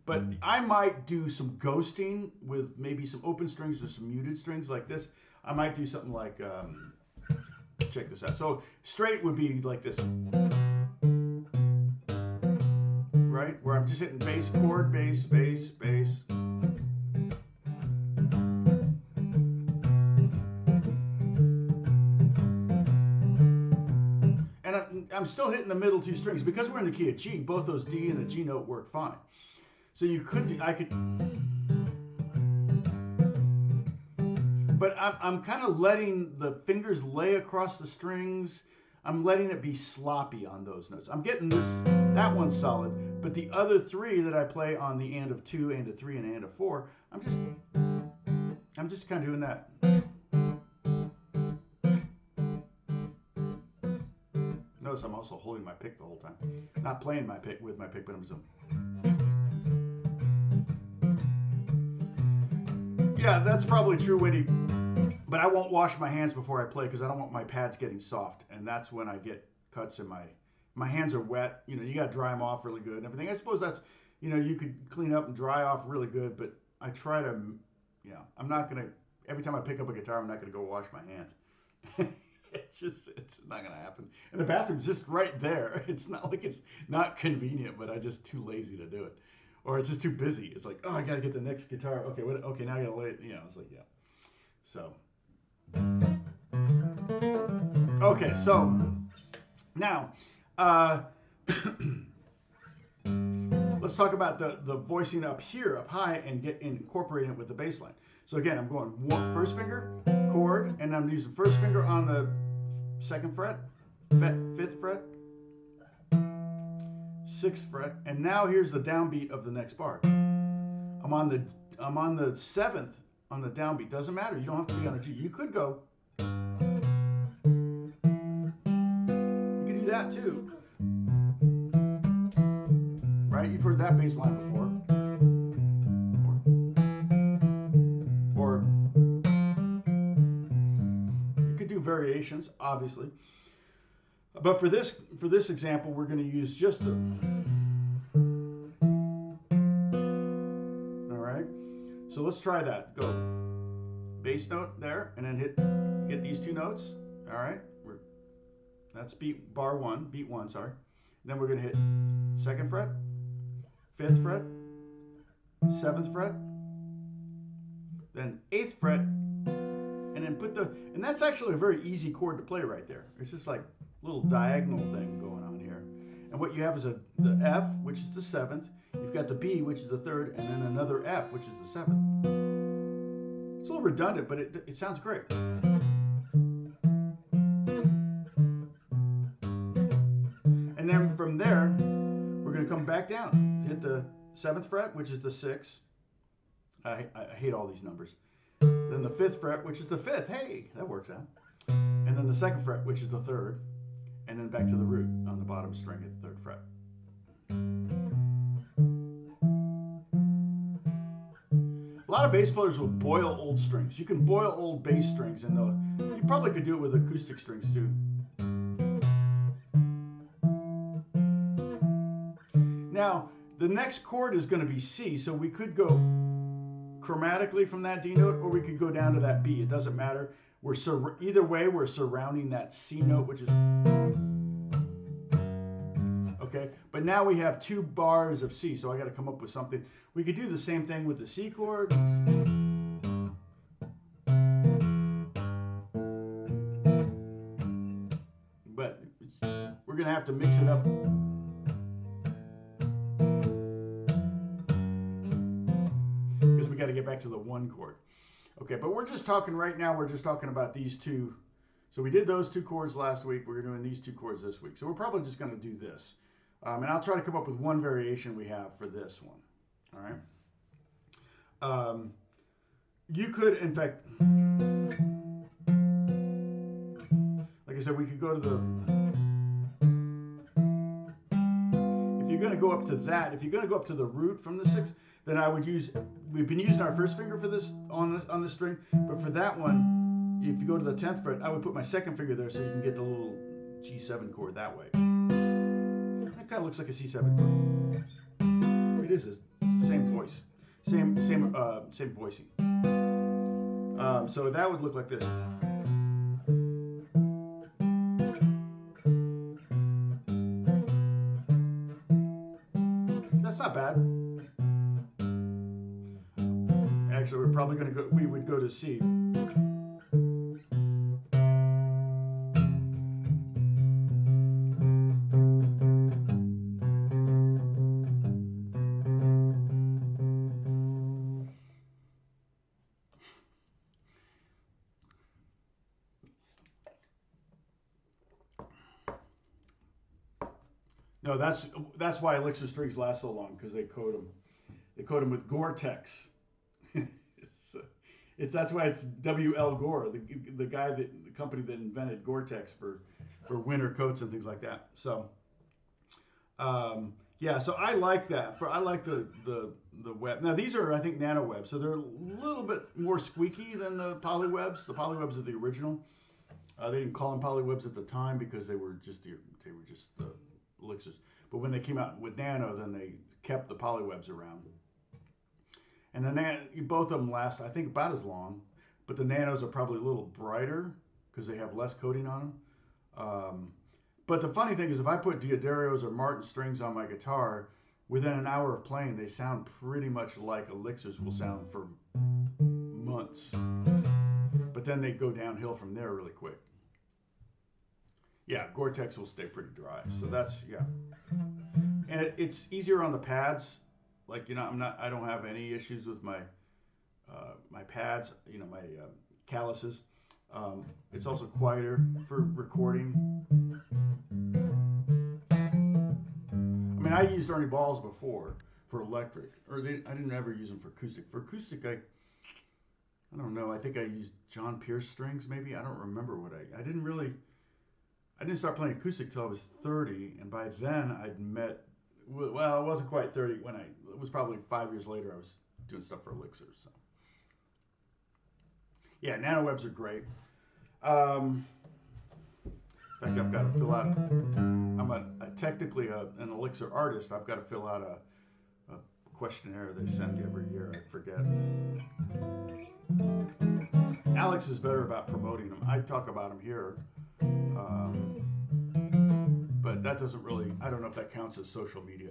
But I might do some ghosting with maybe some open strings or some muted strings like this. I might do something like, check this out. So straight would be like this, right? Where I'm just hitting bass chord, bass, bass, bass. And I'm still hitting the middle 2 strings. Because we're in the key of G, both those D and the G note work fine. So you could, I could, but I'm kind of letting the fingers lay across the strings. I'm letting it be sloppy on those notes. I'm getting that one's solid, but the other 3 that I play on the and of 2, and of 3, and of 4, I'm just kind of doing that. Notice I'm also holding my pick the whole time. Not playing my pick with my pick, but I'm just. Yeah, that's probably true, Wendy. But I won't wash my hands before I play because I don't want my pads getting soft, and that's when I get cuts in my hands are wet. You know, you got to dry them off really good and everything. I suppose that's, you know, you could clean up and dry off really good, but I try to, yeah, I'm not gonna. Every time I pick up a guitar, I'm not gonna go wash my hands. it's not gonna happen. And the bathroom's just right there. It's not like it's not convenient, but I'm just too lazy to do it. Or it's just too busy. It's like, oh, I gotta get the next guitar. Okay, okay, now I gotta lay it. You know, it's like, yeah. So, okay, so now, let's talk about the voicing up here, up high, and incorporating it with the bass line. So again, I'm going first finger, chord, and I'm using first finger on the 2nd fret, 5th fret, 6th fret, and now here's the downbeat of the next bar. I'm on the 7th on the downbeat. Doesn't matter. You don't have to be on a G. You could go. You could do that too. Right? You've heard that bass line before. Or you could do variations, obviously. But for this example, we're going to use just the. All right. So let's try that. Go bass note there, and then get these 2 notes. All right. That's beat 1. Sorry. Then we're going to hit 2nd fret, 5th fret, 7th fret, then 8th fret, and then and that's actually a very easy chord to play right there. It's just like little diagonal thing going on here. And what you have is the F, which is the 7th. You've got the B, which is the 3rd, and then another F, which is the 7th. It's a little redundant, but it sounds great. And then from there, we're going to come back down. Hit the 7th fret, which is the 6th. I hate all these numbers. Then the 5th fret, which is the 5th. Hey, that works out. And then the 2nd fret, which is the 3rd. And then back to the root on the bottom string at the 3rd fret. A lot of bass players will boil old strings. You can boil old bass strings, and you probably could do it with acoustic strings too. Now, the next chord is going to be C, so we could go chromatically from that D note, or we could go down to that B. It doesn't matter. Either way, we're surrounding that C note, which is okay. But now we have 2 bars of C, so I got to come up with something. We could do the same thing with the C chord. But we're going to have to mix it up. Because we got to get back to the 1 chord. Okay, but we're just talking right now, we're just talking about these 2 So we did those 2 chords last week. We're doing these 2 chords this week. So we're probably just going to do this. And I'll try to come up with one variation we have for this one. All right. You could, in fact, like I said, we could go to the, if you're going to go up to that, if you're going to go up to the root from the 6th, then I would use, we've been using our 1st finger for this on this string, but for that one, if you go to the 10th fret, I would put my 2nd finger there so you can get the little G7 chord that way. That kind of looks like a C7 chord. It is the same voice, same voicing. So that would look like this. That's not bad. Actually, we're probably going to go, we would go to C. No, that's why Elixir strings last so long, because they coat them. They coat them with Gore-Tex. That's why it's W.L. Gore, the guy the company that invented Gore-Tex for winter coats and things like that. So yeah, so I like that. I like the web. Now these are, I think, nano webs, so they're a little bit more squeaky than the polywebs. The polywebs are the original. They didn't call them polywebs at the time because they were just the Elixirs. But when they came out with nano, then they kept the polywebs around. And then both of them last, I think, about as long, but the nanos are probably a little brighter because they have less coating on them. But the funny thing is, if I put Diodaros or Martin strings on my guitar, within an hour of playing, they sound pretty much like Elixirs will sound for months. But then they go downhill from there really quick. Yeah, Gore-Tex will stay pretty dry. So that's, yeah. And it's easier on the pads. Like, you know, I don't have any issues with my my pads, you know, my calluses. It's also quieter for recording. I mean, I used Ernie Balls before for electric, or I didn't ever use them for acoustic. For acoustic, I don't know. I think I used John Pierce strings, maybe. I don't remember what I didn't start playing acoustic till I was 30, and by then I'd met. Well, I wasn't quite 30 when it was probably 5 years later I was doing stuff for Elixir. So yeah, nano webs are great. In fact, I've got to fill out. I'm technically an Elixir artist. I've got to fill out a questionnaire they send me every year. I forget. Alex is better about promoting them. I talk about them here. But that doesn't really, I don't know if that counts as social media.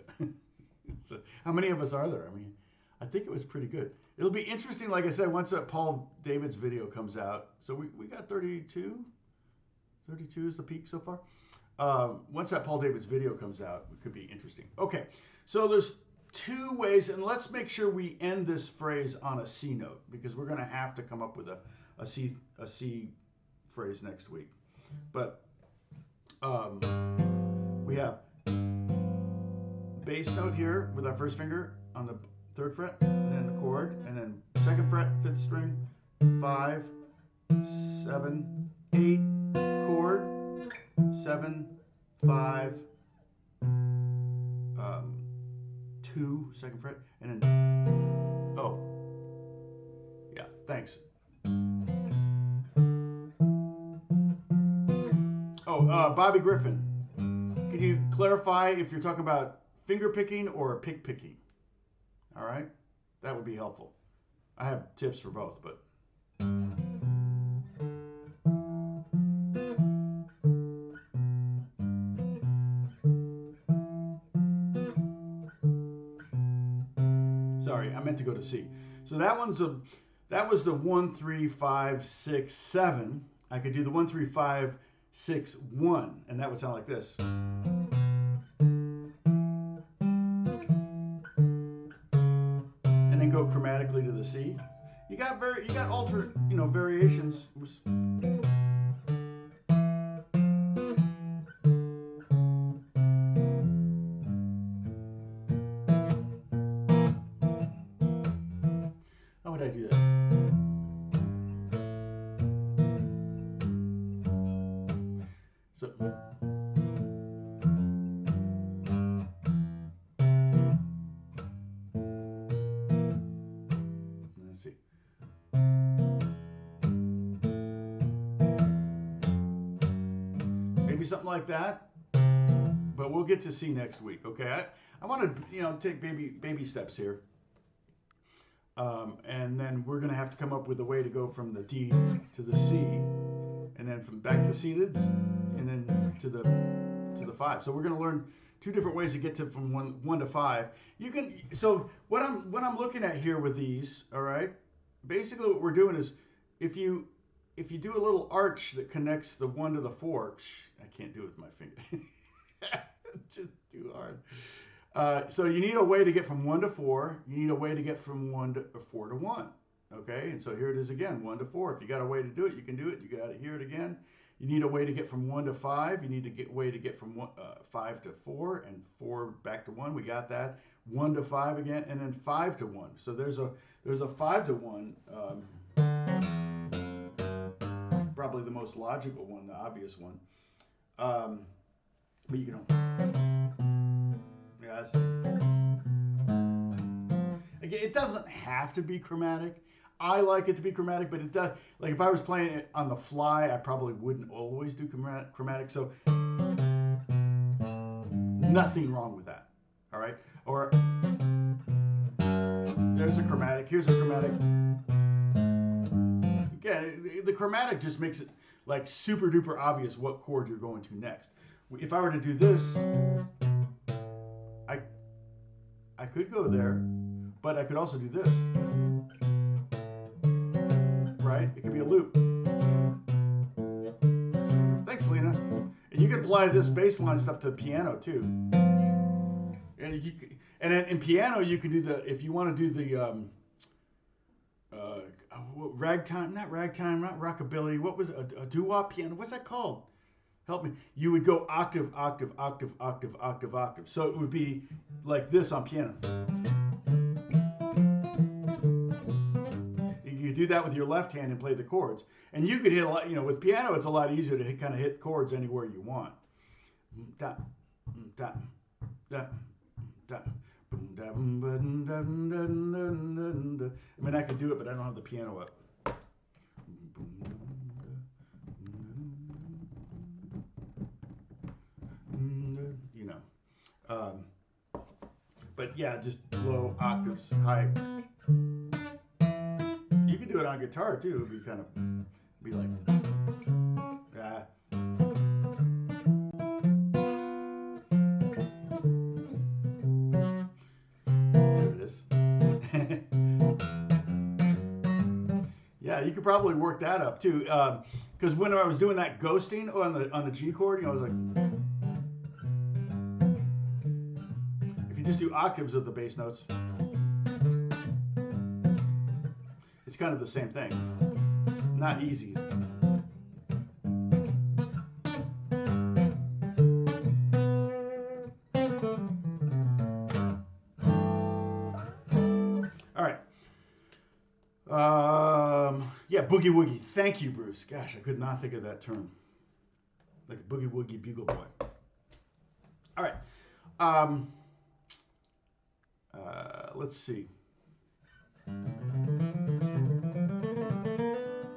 So, how many of us are there? I mean, I think it was pretty good. It'll be interesting, like I said, once that Paul David's video comes out. So we got 32? 32 is the peak so far. Once that Paul David's video comes out, it could be interesting. Okay, so there's 2 ways, and let's make sure we end this phrase on a C note, because we're going to have to come up with a C phrase next week. But we have bass note here with our 1st finger on the 3rd fret, and then the chord, and then 2nd fret, 5th string, 5, 7, 8, chord, 7, 5, 2, 2nd fret, and then, oh, yeah, thanks. Oh, Bobby Griffin. Can you clarify if you're talking about finger picking or pick picking? All right, that would be helpful. I have tips for both, but. Sorry, I meant to go to C. So that was the 1, 3, 5, 6, 7. I could do the 1, 3, 5, 6, 1, and that would sound like this. And then go chromatically to the C. You got alternate, variations. something like that, but we'll get to C next week. Okay, I want to take baby steps here, and then we're gonna have to come up with a way to go from the D to the C, and then from back to C to, and then to the 5. So we're gonna learn 2 different ways to get to from 1 to 5. You can, so what I'm looking at here with these, all right, basically what we're doing is if you do a little arch that connects the 1 to the 4, I can't do it with my finger. Just too hard. So you need a way to get from 1 to 4. You need a way to get from 4 to 1. Okay, and so here it is again, 1 to 4. If you got a way to do it, you can do it. You got to hear it again. You need a way to get from 1 to 5. You need a way to get from 5 to 4 and 4 back to 1. We got that. 1 to 5 again, and then 5 to 1. So there's a 5 to 1. Probably the most logical one, the obvious one. But you can. Yeah. Again, it doesn't have to be chromatic. I like it to be chromatic, but it does. Like if I was playing it on the fly, I probably wouldn't always do chromatic. So nothing wrong with that. All right. Or there's a chromatic. Here's a chromatic. Again, the chromatic just makes it like super duper obvious what chord you're going to next. If I were to do this, I could go there, but I could also do this. Right? It could be a loop. Thanks, Lena. And you can apply this bass line stuff to piano too. And in piano you can do if you want to do the ragtime, not rockabilly. What was it? A doo-wop piano? What's that called? Help me. You would go octave, octave, octave, octave, octave, octave. So it would be like this on piano. You do that with your left hand and play the chords. And you could hit a lot, with piano, it's a lot easier to kind of hit chords anywhere you want. I mean, I could do it, but I don't have the piano up. But yeah, just low octaves, high. You can do it on guitar too. It'd be kind of like, there it is. Yeah, you could probably work that up too. Because when I was doing that ghosting on the G chord, I was like, if you just do octaves of the bass notes, it's kind of the same thing. Not easy. All right. Yeah, boogie woogie. Thank you, Bruce. Gosh, I could not think of that term. Like a boogie woogie bugle boy. All right. Let's see.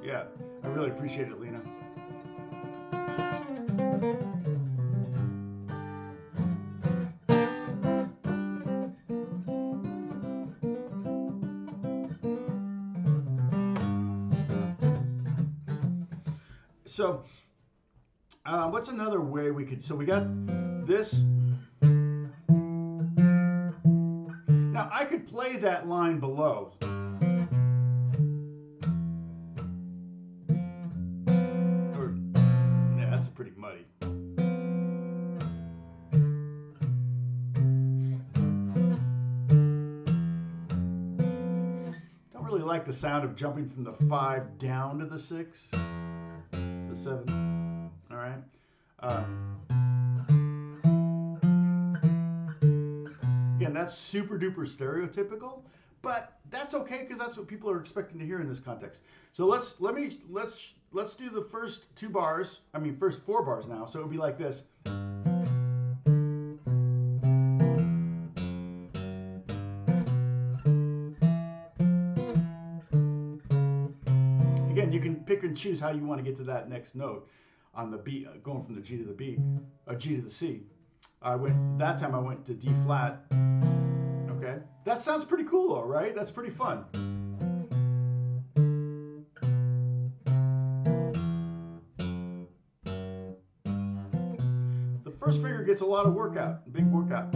Yeah, I really appreciate it, Lena. So, what's another way we could, so we got this. Now, I could play that line below. Yeah, that's pretty muddy. Don't really like the sound of jumping from the 5 down to the 6. 7. All right. Again, that's super duper stereotypical, but that's okay because that's what people are expecting to hear in this context. So let's do the first 2 bars. I mean, first 4 bars now. So it would be like this. Again, you can pick and choose how you want to get to that next note. on the B, going from the G to the B, G to the C. That time I went to D flat. Okay, that sounds pretty cool, though, right? That's pretty fun. The first finger gets a lot of workout, big workout.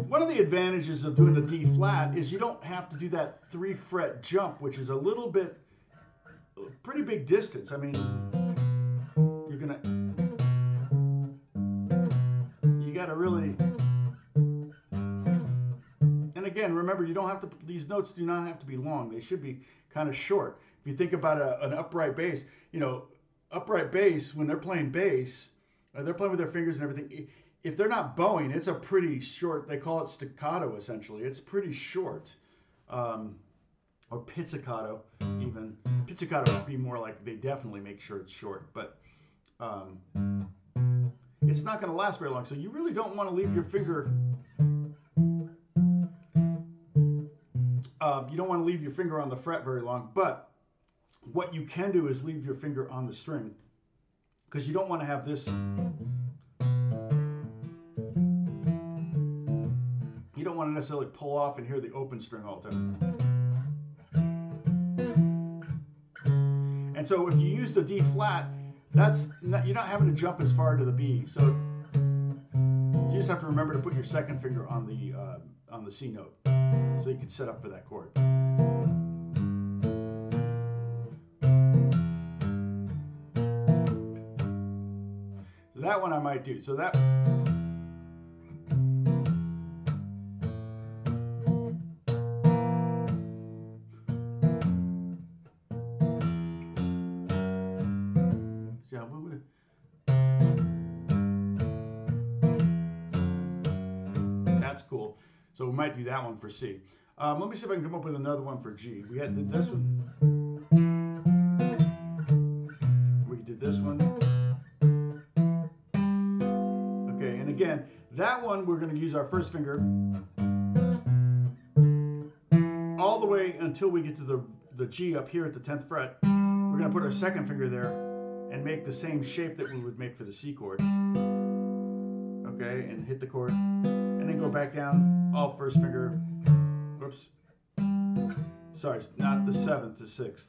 One of the advantages of doing the D flat is you don't have to do that 3-fret jump, which is a pretty big distance. I mean, you gotta really, and again, remember, you don't have to, these notes do not have to be long. They should be kind of short. If you think about an upright bass, upright bass, when they're playing bass, they're playing with their fingers and everything. If they're not bowing, it's a pretty short, they call it staccato essentially. It's pretty short. Or pizzicato even. Pizzicato would be more like they definitely make sure it's short, but it's not going to last very long. So you really don't want to leave your finger, you don't want to leave your finger on the fret very long, but what you can do is leave your finger on the string, because you don't want to have this. You don't want to necessarily pull off and hear the open string all the time. And so if you use the D flat, you're not having to jump as far to the B. So you just have to remember to put your second finger on the C note, so you can set up for that chord. So that one I might do. So that. That's cool. So we might do that one for C. Let me see if I can come up with another one for G. We did this one. We did this one. Okay, and again, that one we're going to use our first finger all the way until we get to the G up here at the 10th fret. We're going to put our second finger there and make the same shape that we would make for the C chord. Okay, and hit the chord. And then go back down, all first finger. Whoops. Sorry, not the 7th, the 6th.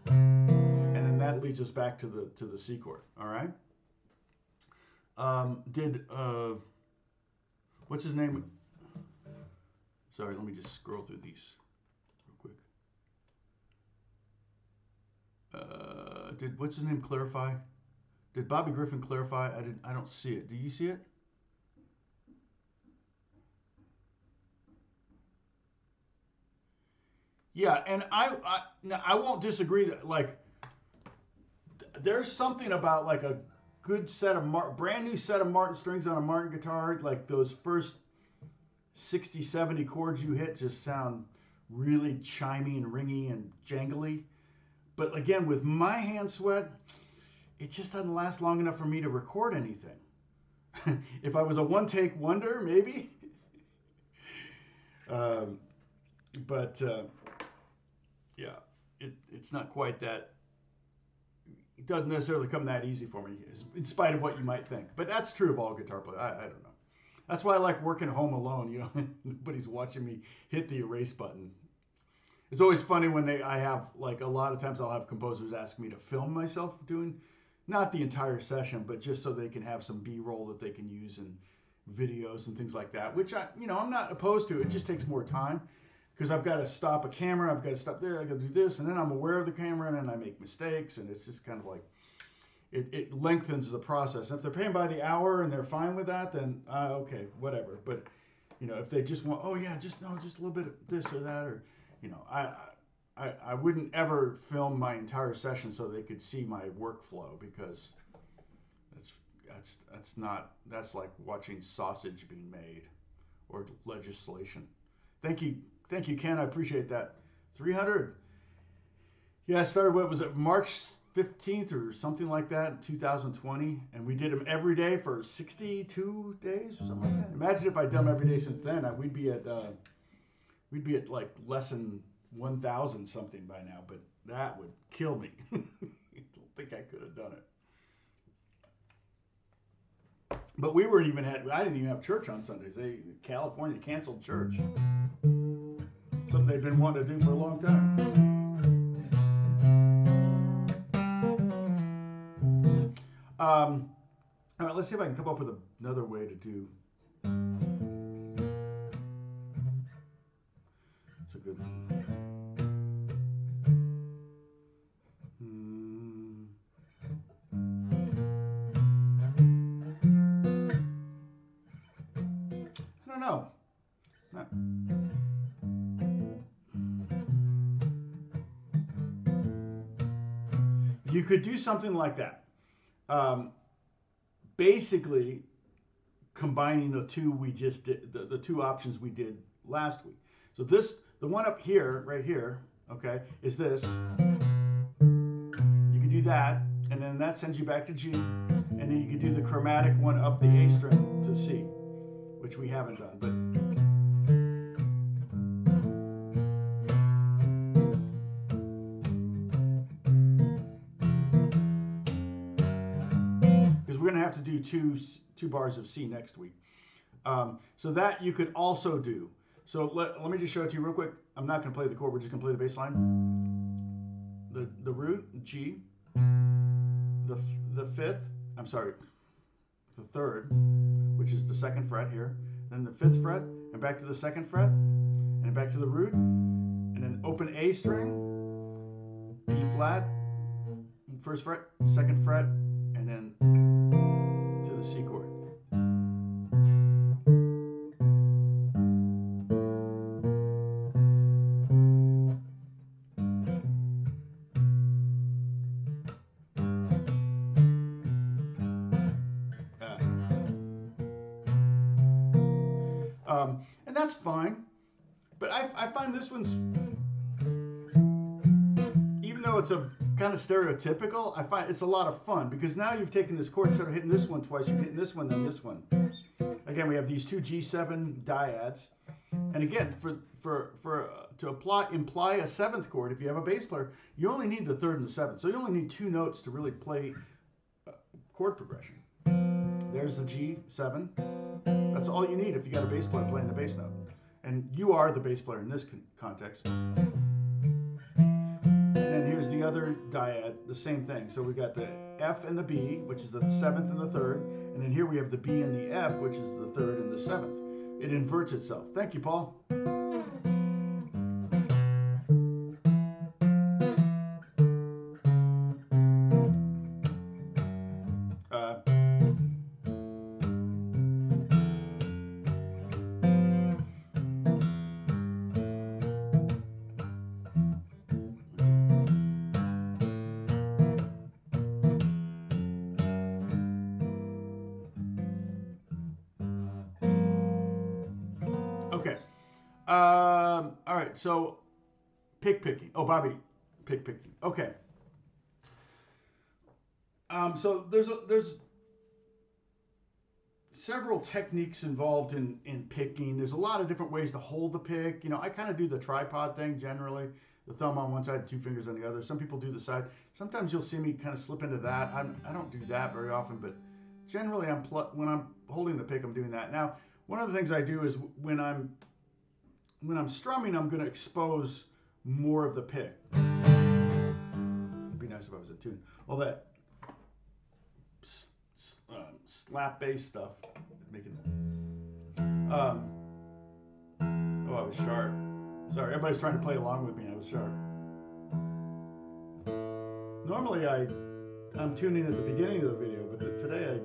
And then that leads us back to the C chord. All right. What's his name? Sorry, let me just scroll through these real quick. What's his name clarify? Did Bobby Griffin clarify? I don't see it. Do you see it? Yeah, and I won't disagree. Like, there's something about like a good set of brand new set of Martin strings on a Martin guitar. Like those first 60, 70 chords you hit just sound really chimey and ringy and jangly. But again, with my hand sweat, it just doesn't last long enough for me to record anything. If I was a one-take wonder, maybe. Yeah, it's not quite that. It doesn't necessarily come that easy for me, in spite of what you might think. But that's true of all guitar players. I don't know. That's why I like working home alone. Nobody's watching me hit the erase button. It's always funny when I have, like, a lot of times I'll have composers ask me to film myself doing, not the entire session, but just so they can have some B-roll that they can use in videos and things like that, which I'm not opposed to. It just takes more time because I've got to stop a camera, I've got to stop there, I've got to do this, and then I'm aware of the camera, and then I make mistakes, and it's just kind of like, it lengthens the process. And if they're paying by the hour and they're fine with that, then okay, whatever. But if they just want, oh yeah, just a little bit of this or that, or I wouldn't ever film my entire session so they could see my workflow, because that's like watching sausage being made or legislation. Thank you, Ken. I appreciate that. 300. Yeah, I started, what was it, March 15th or something like that, 2020, and we did them every day for 62 days or something like that. Imagine if I'd done them every day since then. We'd be at like lesson 1,000 something by now, but that would kill me. I don't think I could have done it. But we weren't even I didn't even have church on Sundays. California canceled church. Something they've been wanting to do for a long time. All right, let's see if I can come up with another way to do. It's a good one. I don't know. You could do something like that. Basically, combining the two we just did, the two options we did last week. So the one up here, right here, okay, is this. You could do that, and then that sends you back to G, and then you could do the chromatic one up the A string to C, which we haven't done, but. We're going to have to do two bars of C next week. So that you could also do. So let me just show it to you real quick. I'm not going to play the chord. We're just going to play the bass line. The root, G. The fifth, I'm sorry, the third, which is the second fret here. Then the fifth fret, and back to the second fret, and back to the root, and then open A string, B flat, first fret, second fret, and then to the C chord. And that's fine, but I find this one's, even though it's a kind of stereotypical, I find it's a lot of fun because now you've taken this chord, instead of hitting this one twice, you're hitting this one, then this one. Again, we have these two G7 dyads, and again, to imply a seventh chord, if you have a bass player, you only need the third and the seventh, so you only need two notes to really play chord progression. There's the G7. That's all you need if you got a bass player playing the bass note, and you are the bass player in this context. And then here's the other dyad, the same thing. So we got the F and the B, which is the seventh and the third, and then here we have the B and the F, which is the third and the seventh. It inverts itself. Thank you, Paul. Okay. All right. So, picking. Oh, Bobby, picking. Okay. So there's several techniques involved in picking. There's a lot of different ways to hold the pick. You know, I kind of do the tripod thing generally. The thumb on one side, two fingers on the other. Some people do the side. Sometimes you'll see me kind of slip into that. I don't do that very often, but generally when I'm holding the pick, I'm doing that. Now, one of the things I do is when I'm strumming, I'm going to expose more of the pick. It'd be nice if I was in tune. All that slap bass stuff, making. Oh, I was sharp. Sorry, everybody's trying to play along with me. I was sharp. Normally, I'm tuning at the beginning of the video, but today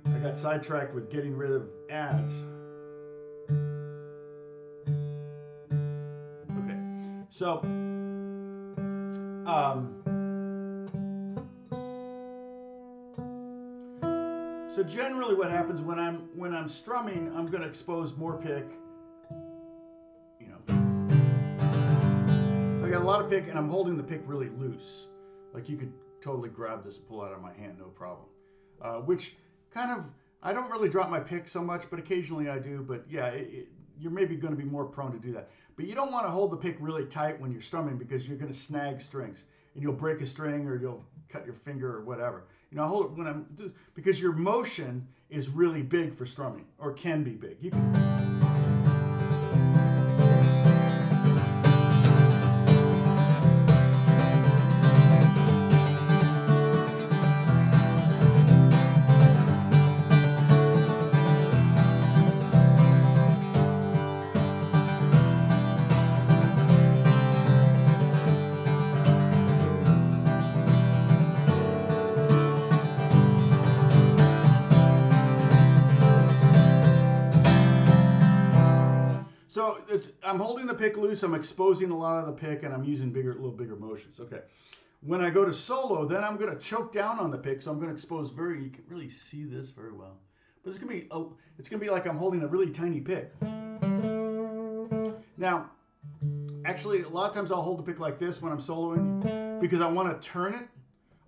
I got sidetracked with getting rid of ads. Okay, so so generally, what happens when I'm strumming, I'm going to expose more pick. You know, so I got a lot of pick, and I'm holding the pick really loose. Like you could totally grab this and pull it out of my hand, no problem. Which kind of, I don't really drop my pick so much, but occasionally I do. But yeah, you're maybe going to be more prone to do that. But you don't want to hold the pick really tight when you're strumming because you're going to snag strings and you'll break a string or you'll cut your finger or whatever. You know, I hold it when because your motion is really big for strumming, or can be big. You can. So I'm holding the pick loose, I'm exposing a lot of the pick, and I'm using little bigger motions. Okay. When I go to solo, then I'm going to choke down on the pick, so I'm going to expose you can really see this very well. But it's going to be like I'm holding a really tiny pick. Now, actually, a lot of times I'll hold the pick like this when I'm soloing because I want to turn it.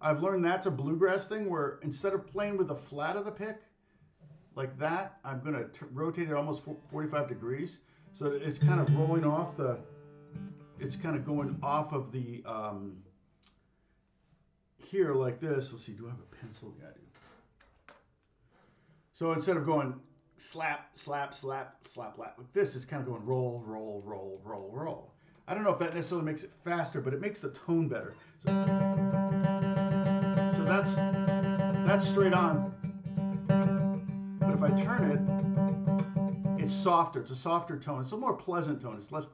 I've learned that's a bluegrass thing where instead of playing with the flat of the pick, like that, I'm going to rotate it almost 45 degrees. So it's kind of rolling off it's kind of going off of the, here like this. Let's see, do I have a pencil? Yeah, I do. So instead of going slap, slap, slap, slap, slap, like this, it's kind of going roll, roll, roll, roll, roll. I don't know if that necessarily makes it faster, but it makes the tone better. So that's straight on. But if I turn it, it's softer. It's a softer tone. It's a more pleasant tone. It's less.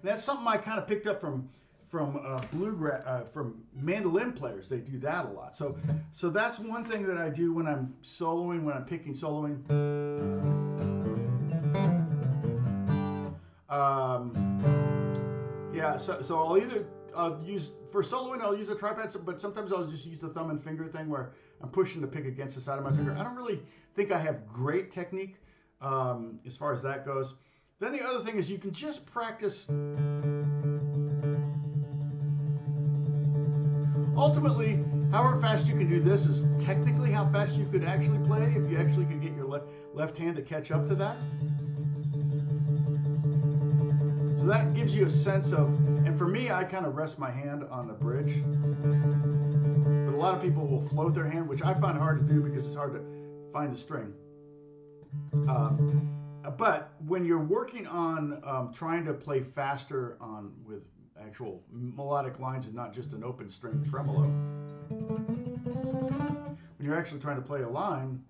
That's something I kind of picked up from bluegrass, from mandolin players. They do that a lot. So that's one thing that I do when I'm soloing, when I'm picking soloing. Yeah. So I'll use for soloing. I'll use a tripod, but sometimes I'll just use the thumb and finger thing where I'm pushing the pick against the side of my finger. I don't really think I have great technique as far as that goes. Then the other thing is you can just practice. Ultimately, however fast you can do this is technically how fast you could actually play if you actually could get your left hand to catch up to that. So that gives you a sense of, and for me, I kind of rest my hand on the bridge. But a lot of people will float their hand, which I find hard to do because it's hard to find the string. But when you're working on trying to play faster with actual melodic lines and not just an open string tremolo, when you're actually trying to play a line,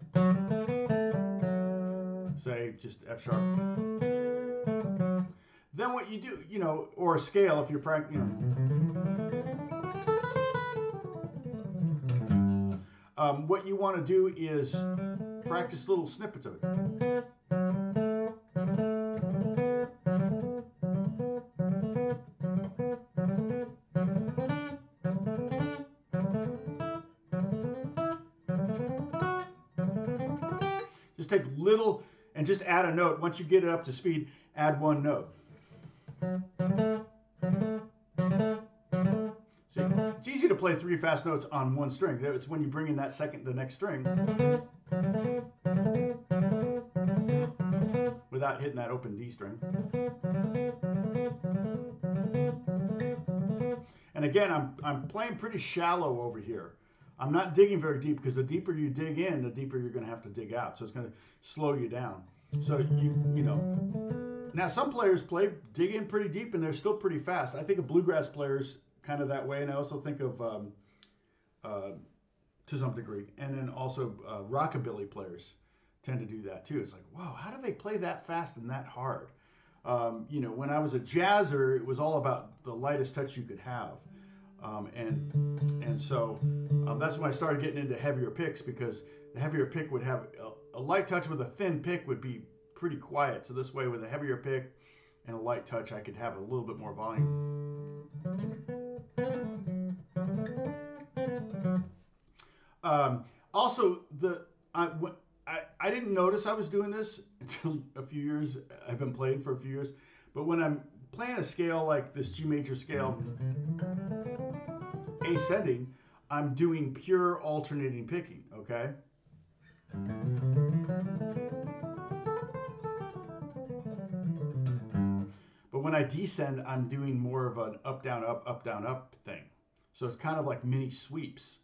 say just F sharp, then what you do, or a scale if you're practicing, what you want to do is practice little snippets of it. Just take little and just add a note. Once you get it up to speed, add one note. See, it's easy to play 3 fast notes on one string. It's when you bring in the next string, without hitting that open D string. And again, I'm playing pretty shallow over here. I'm not digging very deep because the deeper you dig in, the deeper you're going to have to dig out. So it's going to slow you down. So now some players dig in pretty deep and they're still pretty fast. I think of bluegrass players kind of that way, and I also think of to some degree, and then also rockabilly players tend to do that too. It's like, whoa, how do they play that fast and that hard? When I was a jazzer, it was all about the lightest touch you could have. And so that's when I started getting into heavier picks, because the heavier pick would have a light touch with a thin pick would be pretty quiet. So this way, with a heavier pick and a light touch, I could have a little bit more volume. Also, I didn't notice I was doing this until a few years. I've been playing for a few years, but when I'm playing a scale like this G major scale, ascending, I'm doing pure alternating picking, okay? But when I descend, I'm doing more of an up, down, up thing. So it's kind of like mini sweeps,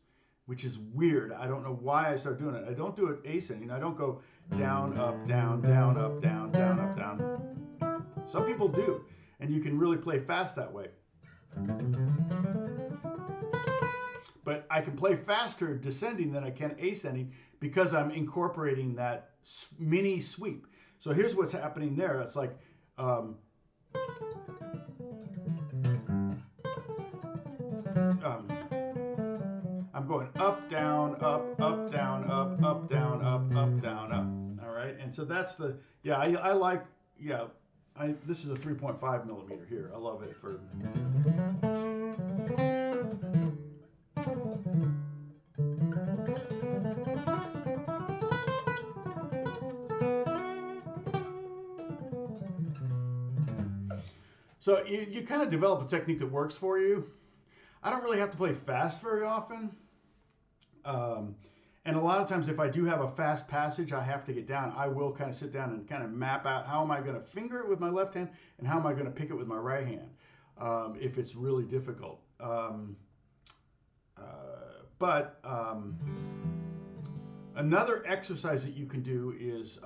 which is weird. I don't know why I started doing it. I don't do it ascending. I don't go down, up, down, down, up, down, down, up, down. Some people do, and you can really play fast that way. But I can play faster descending than I can ascending because I'm incorporating that mini sweep. So here's what's happening there. It's like I'm going up, down, up, down, up, down, up, down, up. All right, and so that's the, yeah, I like, yeah, this is a 3.5 millimeter here. I love it for. So you kind of develop a technique that works for you. I don't really have to play fast very often. And a lot of times if I do have a fast passage I have to get down, I will kind of sit down and kind of map out how am I going to finger it with my left hand and how am I going to pick it with my right hand if it's really difficult. Another exercise that you can do is,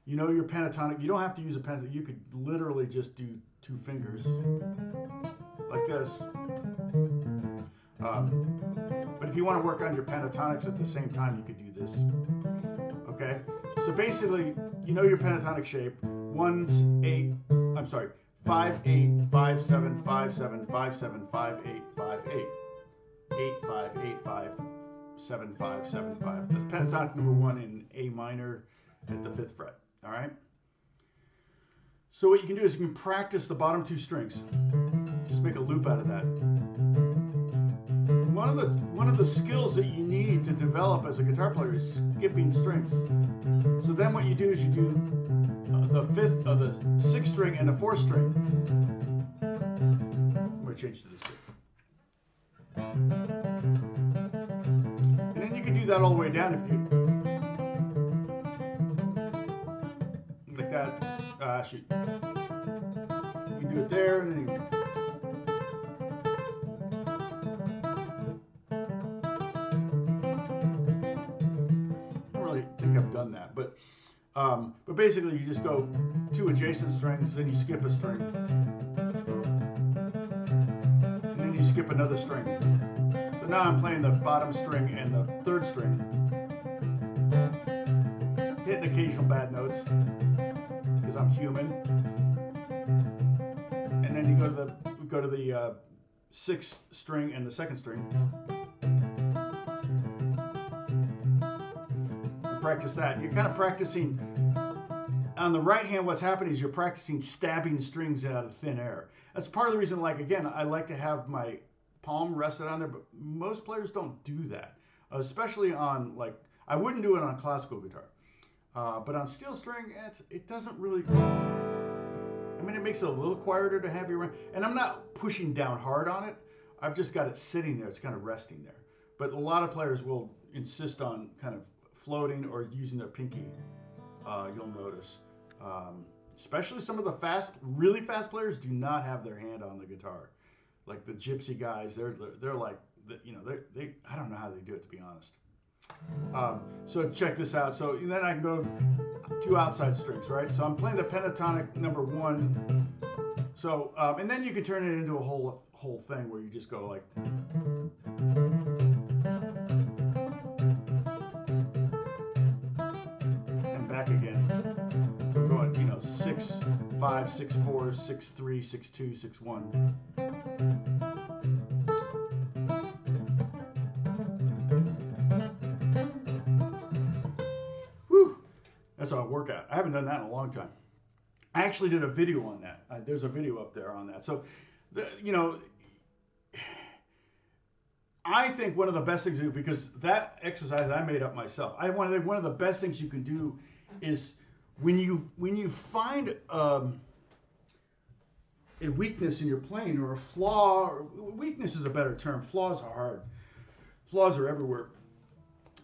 you know, your pentatonic. You don't have to use a pentatonic. You could literally just do 2 fingers like this. But if you want to work on your pentatonics at the same time, you could do this. Okay? So basically, you know your pentatonic shape. 1, 8, I'm sorry, 5, 8, 5, 7, 5, 7, 5, 7, 5, 8, 5, 8. 8, 5, 8, 5, 7, 5, 7, 5. That's pentatonic number 1 in A minor at the 5th fret. All right? So what you can do is you can practice the bottom 2 strings. Just make a loop out of that. One of the skills that you need to develop as a guitar player is skipping strings. So then what you do is you do the 6th string and the 4th string. I'm going to change to this bit. And then you can do that all the way down if you like that. Shoot. You can do it there and then you. Done that, but basically you just go 2 adjacent strings, then you skip a string, and then you skip another string. So now I'm playing the bottom string and the 3rd string, hitting occasional bad notes because I'm human, and then you go to the 6th string and the 2nd string. Practice that. You're kind of practicing on the right hand. What's happening is you're practicing stabbing strings out of thin air. That's part of the reason, like, again, I like to have my palm rested on there, but most players don't do that, especially on, like, I wouldn't do it on classical guitar, but on steel string it doesn't really, I mean, it makes it a little quieter to have your, and I'm not pushing down hard on it. I've just got it sitting there. It's kind of resting there. But a lot of players will insist on kind of floating or using their pinky, you'll notice. Especially some of the really fast players do not have their hand on the guitar. Like the gypsy guys, they're like, you know, they I don't know how they do it, to be honest. So check this out. So then I can go 2 outside strings, right? So I'm playing the pentatonic number 1. So and then you can turn it into a whole thing where you just go like. Again. So I'm going, you know, 6, 5, 6, 4, 6, 3, 6, 2, 6, 1. Whew. That's a workout. I haven't done that in a long time. I actually did a video on that. There's a video up there on that. So, you know, I think one of the best things to do, because that exercise I made up myself, one of the best things you can do is when you find a weakness in your playing or a flaw. Or, weakness is a better term. Flaws are hard. Flaws are everywhere,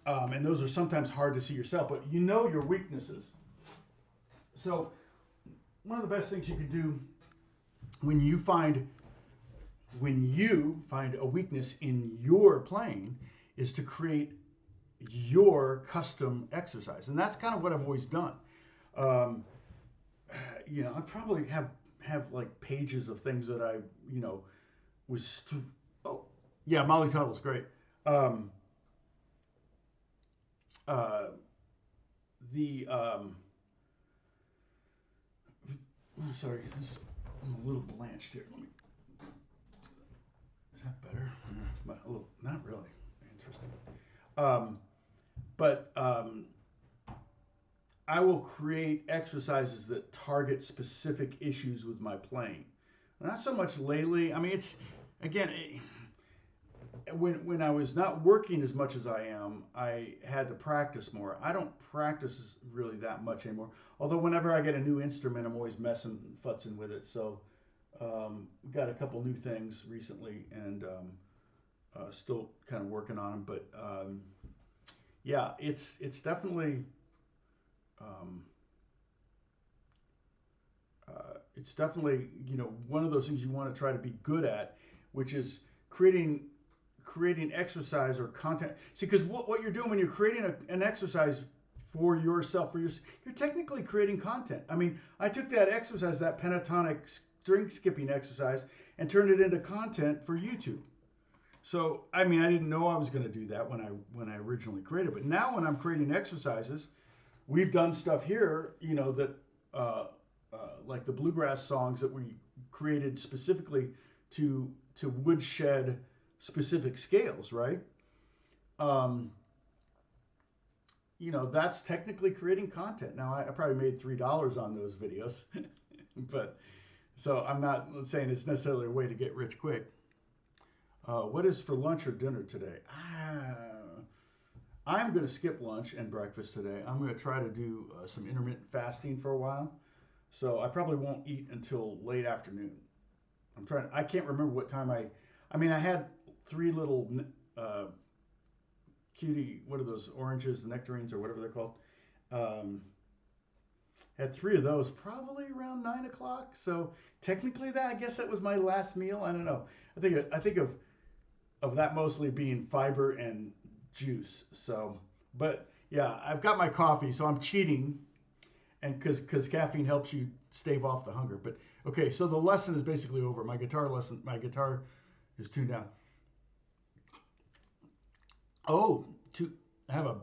and those are sometimes hard to see yourself. But you know your weaknesses. So one of the best things you can do when you find a weakness in your playing is to create your custom exercise, and that's kind of what I've always done. I probably have like pages of things that I was. Oh, yeah, Molly Tuttle's great. The sorry, I'm a little blanched here. Let me. Is that better? A little, not really. Interesting. But I will create exercises that target specific issues with my playing. Not so much lately. I mean, it's again. When I was not working as much as I am, I had to practice more. I don't practice really that much anymore. Although whenever I get a new instrument, I'm always messing, futzing with it. So got a couple new things recently, and still kind of working on them. But yeah, it's definitely one of those things you want to try to be good at, which is creating exercise or content. See, because what you're doing when you're creating an exercise for yourself, you're technically creating content. I mean, I took that exercise, that pentatonic string skipping exercise, and turned it into content for YouTube. So, I mean, I didn't know I was going to do that when I originally created, but now when I'm creating exercises, we've done stuff here, that like the bluegrass songs that we created specifically to woodshed specific scales, right? That's technically creating content. Now, I probably made $3 on those videos, but so I'm not saying it's necessarily a way to get rich quick. What is for lunch or dinner today? I'm going to skip lunch and breakfast today. I'm going to try to do some intermittent fasting for a while. So I probably won't eat until late afternoon. I can't remember what time I had 3 little cutie, what are those, oranges, nectarines, or whatever they're called. Had 3 of those probably around 9 o'clock. So technically I guess that was my last meal. I don't know. I think of that mostly being fiber and juice. So, but yeah, I've got my coffee, so I'm cheating, and because caffeine helps you stave off the hunger. But okay, so the lesson is basically over. My guitar is tuned down. Oh, I have a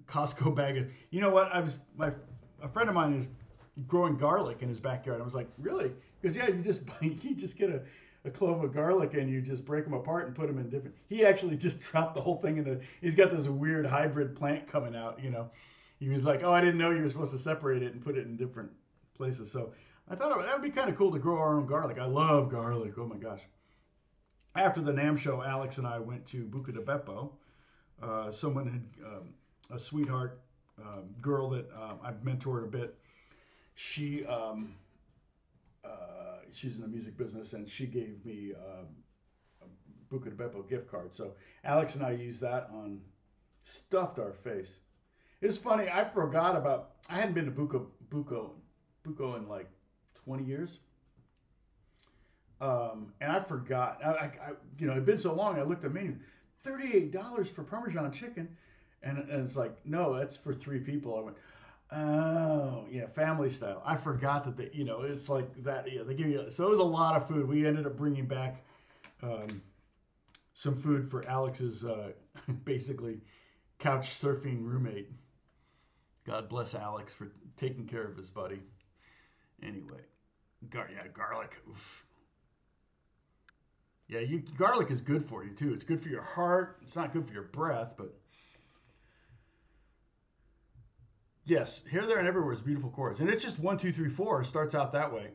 Costco bag of. You know what? A friend of mine is growing garlic in his backyard. I was like, really? Because yeah, you just get a clove of garlic and you just break them apart and put them in different. He actually just dropped the whole thing he's got this weird hybrid plant coming out, He was like, oh, I didn't know you were supposed to separate it and put it in different places. So I thought that would be kind of cool to grow our own garlic. I love garlic. Oh my gosh. After the NAMM show, Alex and I went to Buca di Beppo. Someone had, a sweetheart girl that I've mentored a bit. She's in the music business, and she gave me a Buca di Beppo gift card. So Alex and I used that stuffed our face. It's funny, I hadn't been to Buco in like 20 years. And I forgot, it'd been so long, I looked at the menu, $38 for Parmesan chicken. And it's like, no, that's for 3 people. I went, oh, yeah, family style. I forgot that it's like that. Yeah, they give you. So it was a lot of food. We ended up bringing back some food for Alex's basically couch surfing roommate. God bless Alex for taking care of his buddy. Anyway, garlic. Oof. Yeah, garlic is good for you too. It's good for your heart. It's not good for your breath, but. Yes, Here, There, and Everywhere is beautiful chords. And it's just 1, 2, 3, 4. It starts out that way.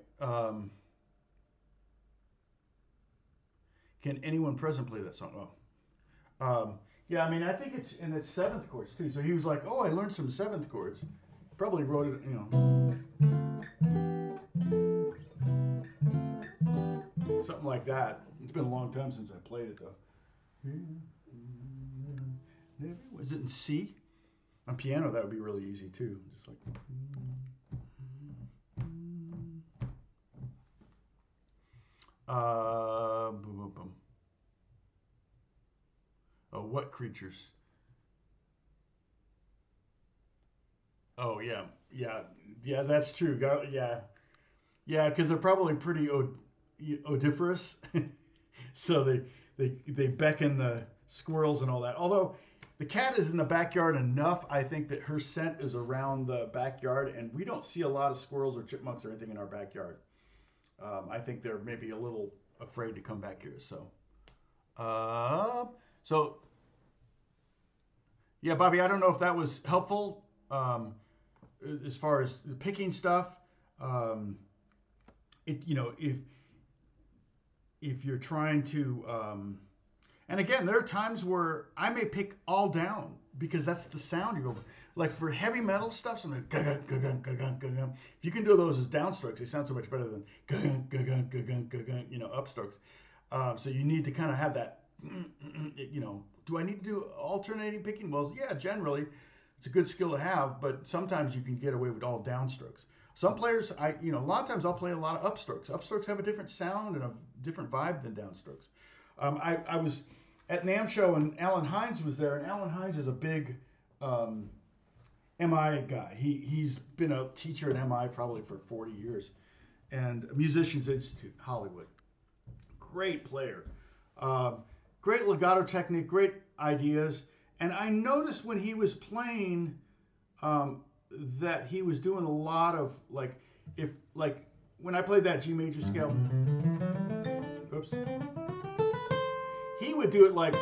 Can anyone present play that song? Oh. Yeah, I mean, I think it's in the 7th chords too. So he was like, oh, I learned some 7th chords. Probably wrote it, something like that. It's been a long time since I played it though. Is it in C? On piano, that would be really easy too. Just like. Boom, boom, boom. Oh, what creatures? Oh yeah, yeah, yeah. That's true. Yeah, yeah, because they're probably pretty odiferous, so they beckon the squirrels and all that. Although the cat is in the backyard enough, I think that her scent is around the backyard, and we don't see a lot of squirrels or chipmunks or anything in our backyard. I think they're maybe a little afraid to come back here. Uh, so yeah, Bobby, I don't know if that was helpful as far as the picking stuff. Um, if you're trying to, and again, there are times where I may pick all down because that's the sound you go. Like for heavy metal stuff, something like if you can do those as downstrokes, they sound so much better than upstrokes. So you need to kind of have that. Do I need to do alternating picking? Well, yeah, generally, it's a good skill to have, but sometimes you can get away with all downstrokes. Some players, a lot of times I'll play a lot of upstrokes. Upstrokes have a different sound and a different vibe than downstrokes. I was at NAMM show and Alan Hines was there, and Alan Hines is a big MI guy. He's been a teacher at MI probably for 40 years, and Musicians Institute, Hollywood. Great player, great legato technique, great ideas. And I noticed when he was playing that he was doing a lot of when I played that G major scale. Oops. He would do it like.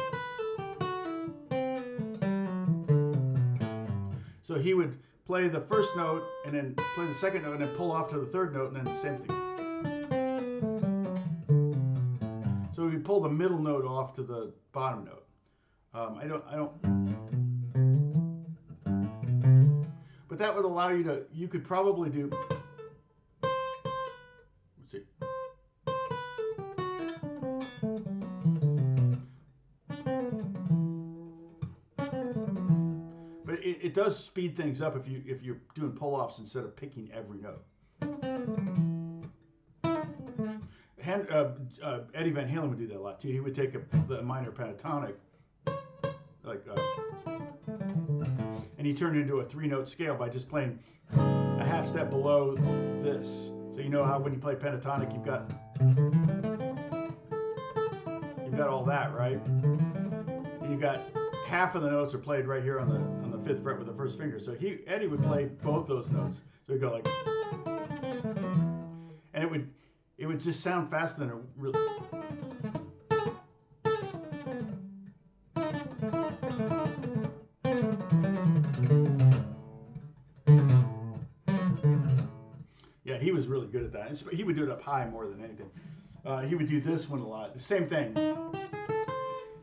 So he would play the first note and then play the second note and then pull off to the third note and then the same thing. So he'd pull the middle note off to the bottom note. I don't. But that would allow you could probably do. Let's see. But it does speed things up if you're doing pull-offs instead of picking every note. Eddie Van Halen would do that a lot too. He would take the minor pentatonic, and he turned it into a 3-note scale by just playing a half step below this. So you know how when you play pentatonic, you've got all that, right? And you got half of the notes are played right here on the 5th fret with the first finger. So Eddie would play both those notes. So he'd go like, and it would just sound faster than it really. Yeah, he was really good at that. He would do it up high more than anything. He would do this one a lot. The same thing.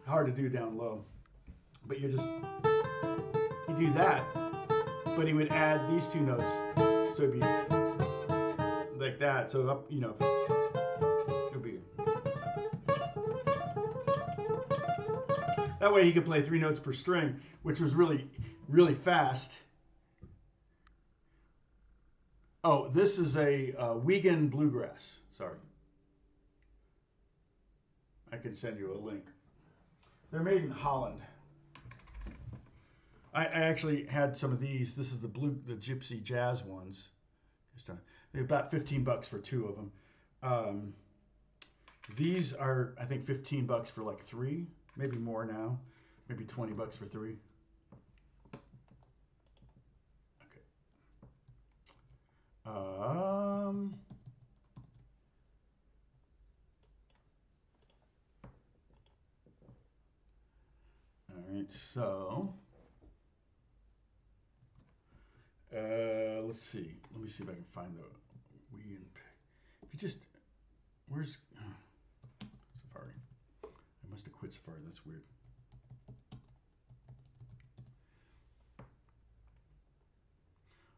Hard to do down low. But you do that, but he would add these 2 notes. So it'd be like that. So up, it would be. That way he could play 3 notes per string, which was really, really fast. Oh, this is a Wiegand bluegrass. Sorry. I can send you a link. They're made in Holland. I actually had some of these. This is the Gypsy Jazz ones. They're about $15 for 2 of them. These are, I think, $15 for like 3, maybe more now, maybe $20 for 3. Okay. All right, so. Let's see. Let me see if I can find the Wiegand. If you just, where's Safari? I must have quit Safari. That's weird.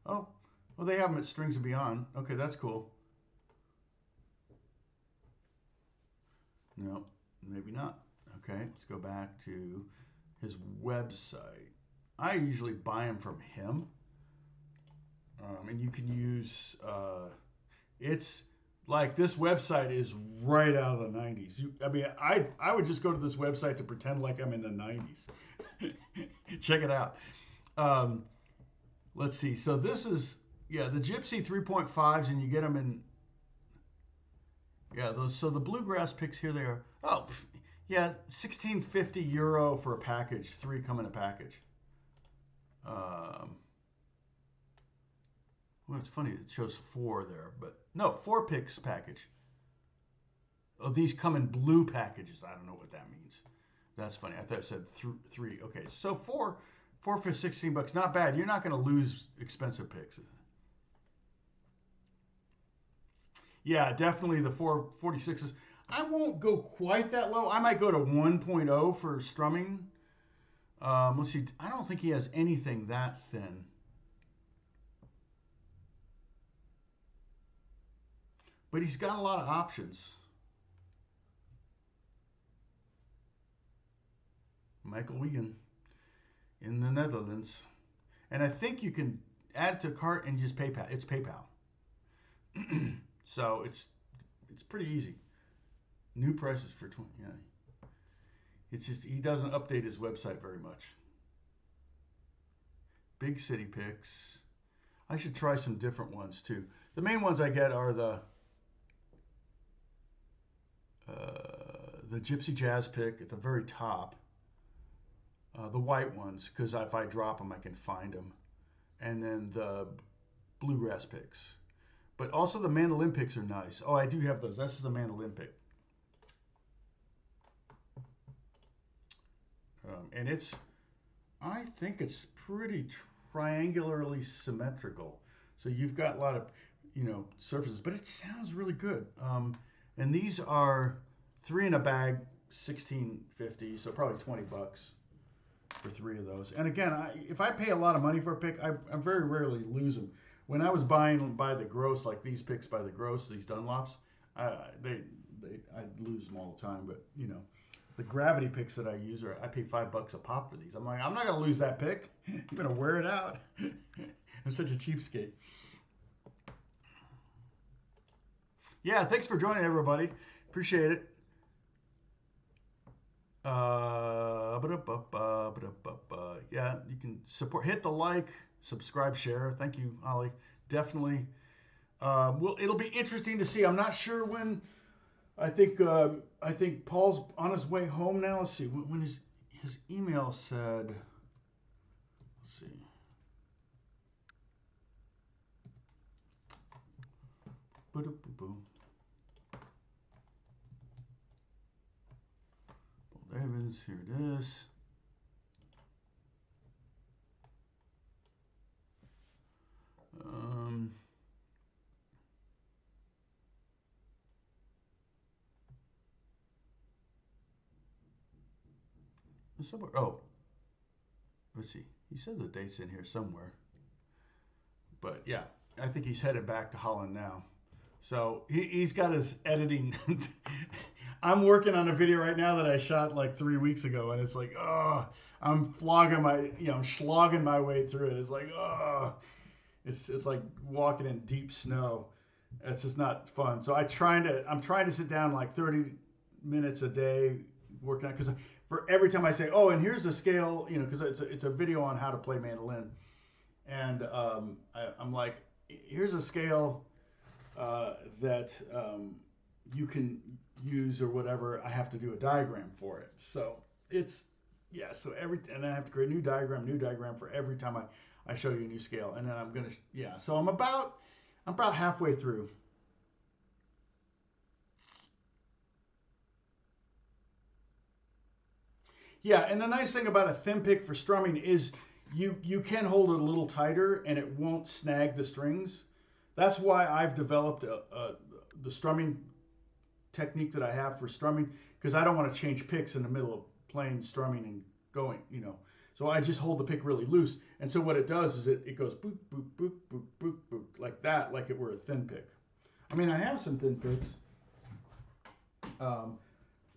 Oh, well, they have them at Strings and Beyond. Okay, that's cool. maybe not. Okay, let's go back to his website. I usually buy them from him. And you can use, it's like this website is right out of the 90s. I would just go to this website to pretend like I'm in the 90s. Check it out. Let's see. So this is, yeah, the Gypsy 3.5s, and you get them in, yeah, so the bluegrass picks here, they are, oh, yeah, 1650 euro for a package. 3 come in a package. Well, it's funny, it shows 4 there, but no, 4 picks package. Oh, these come in blue packages. I don't know what that means. That's funny. I thought it said 3. Okay, so 4 for $16. Not bad. You're not going to lose expensive picks. Yeah, definitely the 446s. I won't go quite that low. I might go to 1.0 for strumming. Let's see. I don't think he has anything that thin. But he's got a lot of options. Michael Wiegand in the Netherlands. And I think you can add it to cart and just PayPal. It's PayPal. So it's pretty easy. New prices for 20. Yeah. It's just he doesn't update his website very much. Big city picks. I should try some different ones too. The main ones I get are the Gypsy Jazz pick at the very top. The white ones, because if I drop them, I can find them. And then the bluegrass picks. But also the mandolin picks are nice. Oh, I do have those. This is the mandolin pick. And I think it's pretty triangularly symmetrical. So you've got a lot of, surfaces, but it sounds really good. And these are 3 in a bag, $16.50, so probably $20 for 3 of those. And again, if I pay a lot of money for a pick, I very rarely lose them. When I was buying them by the gross, like these picks by the gross, these Dunlops, I lose them all the time. But the gravity picks that I use I pay $5 a pop for these. I'm like, I'm not gonna lose that pick. I'm gonna wear it out. I'm such a cheapskate. Yeah, thanks for joining, everybody. Appreciate it. Yeah, you can support. Hit the like, subscribe, share. Thank you, Ollie. Definitely. It'll be interesting to see. I'm not sure when. I think Paul's on his way home now. Let's see when his email said. Let's see. Boom. Paul Evans, here it is. Somewhere. Oh, let's see. He said the date's in here somewhere. But yeah, I think he's headed back to Holland now. So he's got his editing. I'm working on a video right now that I shot like 3 weeks ago, and it's like, I'm flogging I'm slogging my way through it. It's like, it's like walking in deep snow. It's just not fun. So I'm trying to sit down like 30 minutes a day working on, because for every time I say, oh, and here's the scale, because it's a video on how to play mandolin, and I'm like, here's a scale that you can use or whatever. I have to do a diagram for it. So and I have to create a new diagram for every time I show you a new scale, and then I'm gonna, so I'm about halfway through. Yeah, and the nice thing about a thin pick for strumming is you can hold it a little tighter and it won't snag the strings. That's why I've developed the strumming technique that I have for strumming, because I don't want to change picks in the middle of playing strumming and going, So I just hold the pick really loose. And so what it does is it goes boop, boop, boop, boop, boop, boop, like that, like it were a thin pick. I mean, I have some thin picks,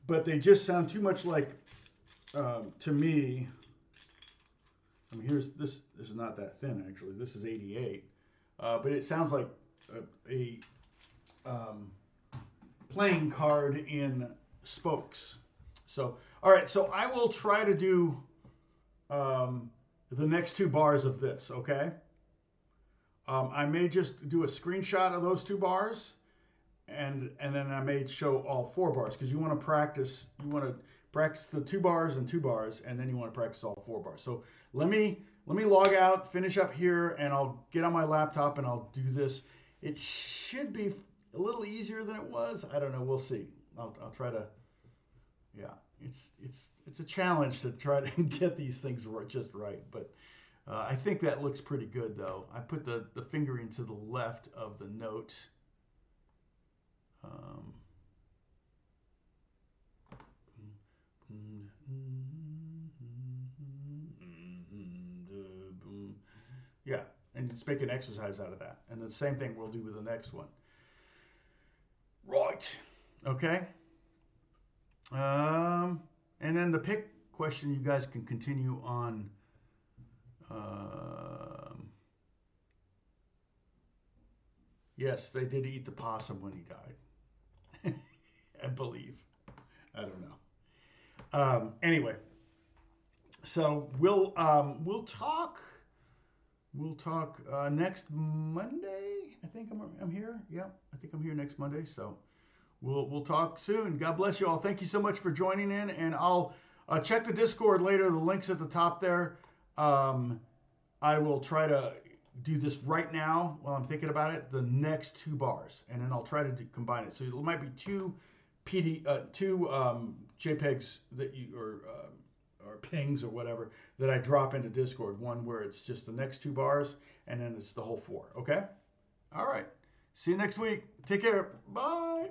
but they just sound too much like, to me. I mean, here's this. This is not that thin actually. This is 88, but it sounds like a playing card in spokes. So, all right. So I will try to do the next two bars of this. Okay. I may just do a screenshot of those two bars, and then I may show all four bars because you want to practice. You want to practice the two bars, and then you want to practice all four bars. So let me log out, finish up here, and I'll get on my laptop and I'll do this. It should be a little easier than it was. I don't know. We'll see. I'll try to. Yeah, it's a challenge to try to get these things just right, but. I think that looks pretty good, though. I put the fingering to the left of the note. Yeah, and just make an exercise out of that. And the same thing we'll do with the next one. Right. Okay. And then the pick question, you guys can continue on. Yes, they did eat the possum when he died. I believe. I don't know. Anyway, so we'll talk. We'll talk next Monday. I think I'm here. Yeah, I think I'm here next Monday. So we'll talk soon. God bless you all. Thank you so much for joining in, and I'll check the Discord later. The link's at the top there. I will try to do this right now while I'm thinking about it, the next two bars, and then I'll try to combine it. So it might be two JPEGs that or pings or whatever that I drop into Discord. One where it's just the next two bars, and then it's the whole four. Okay? All right. See you next week. Take care. Bye.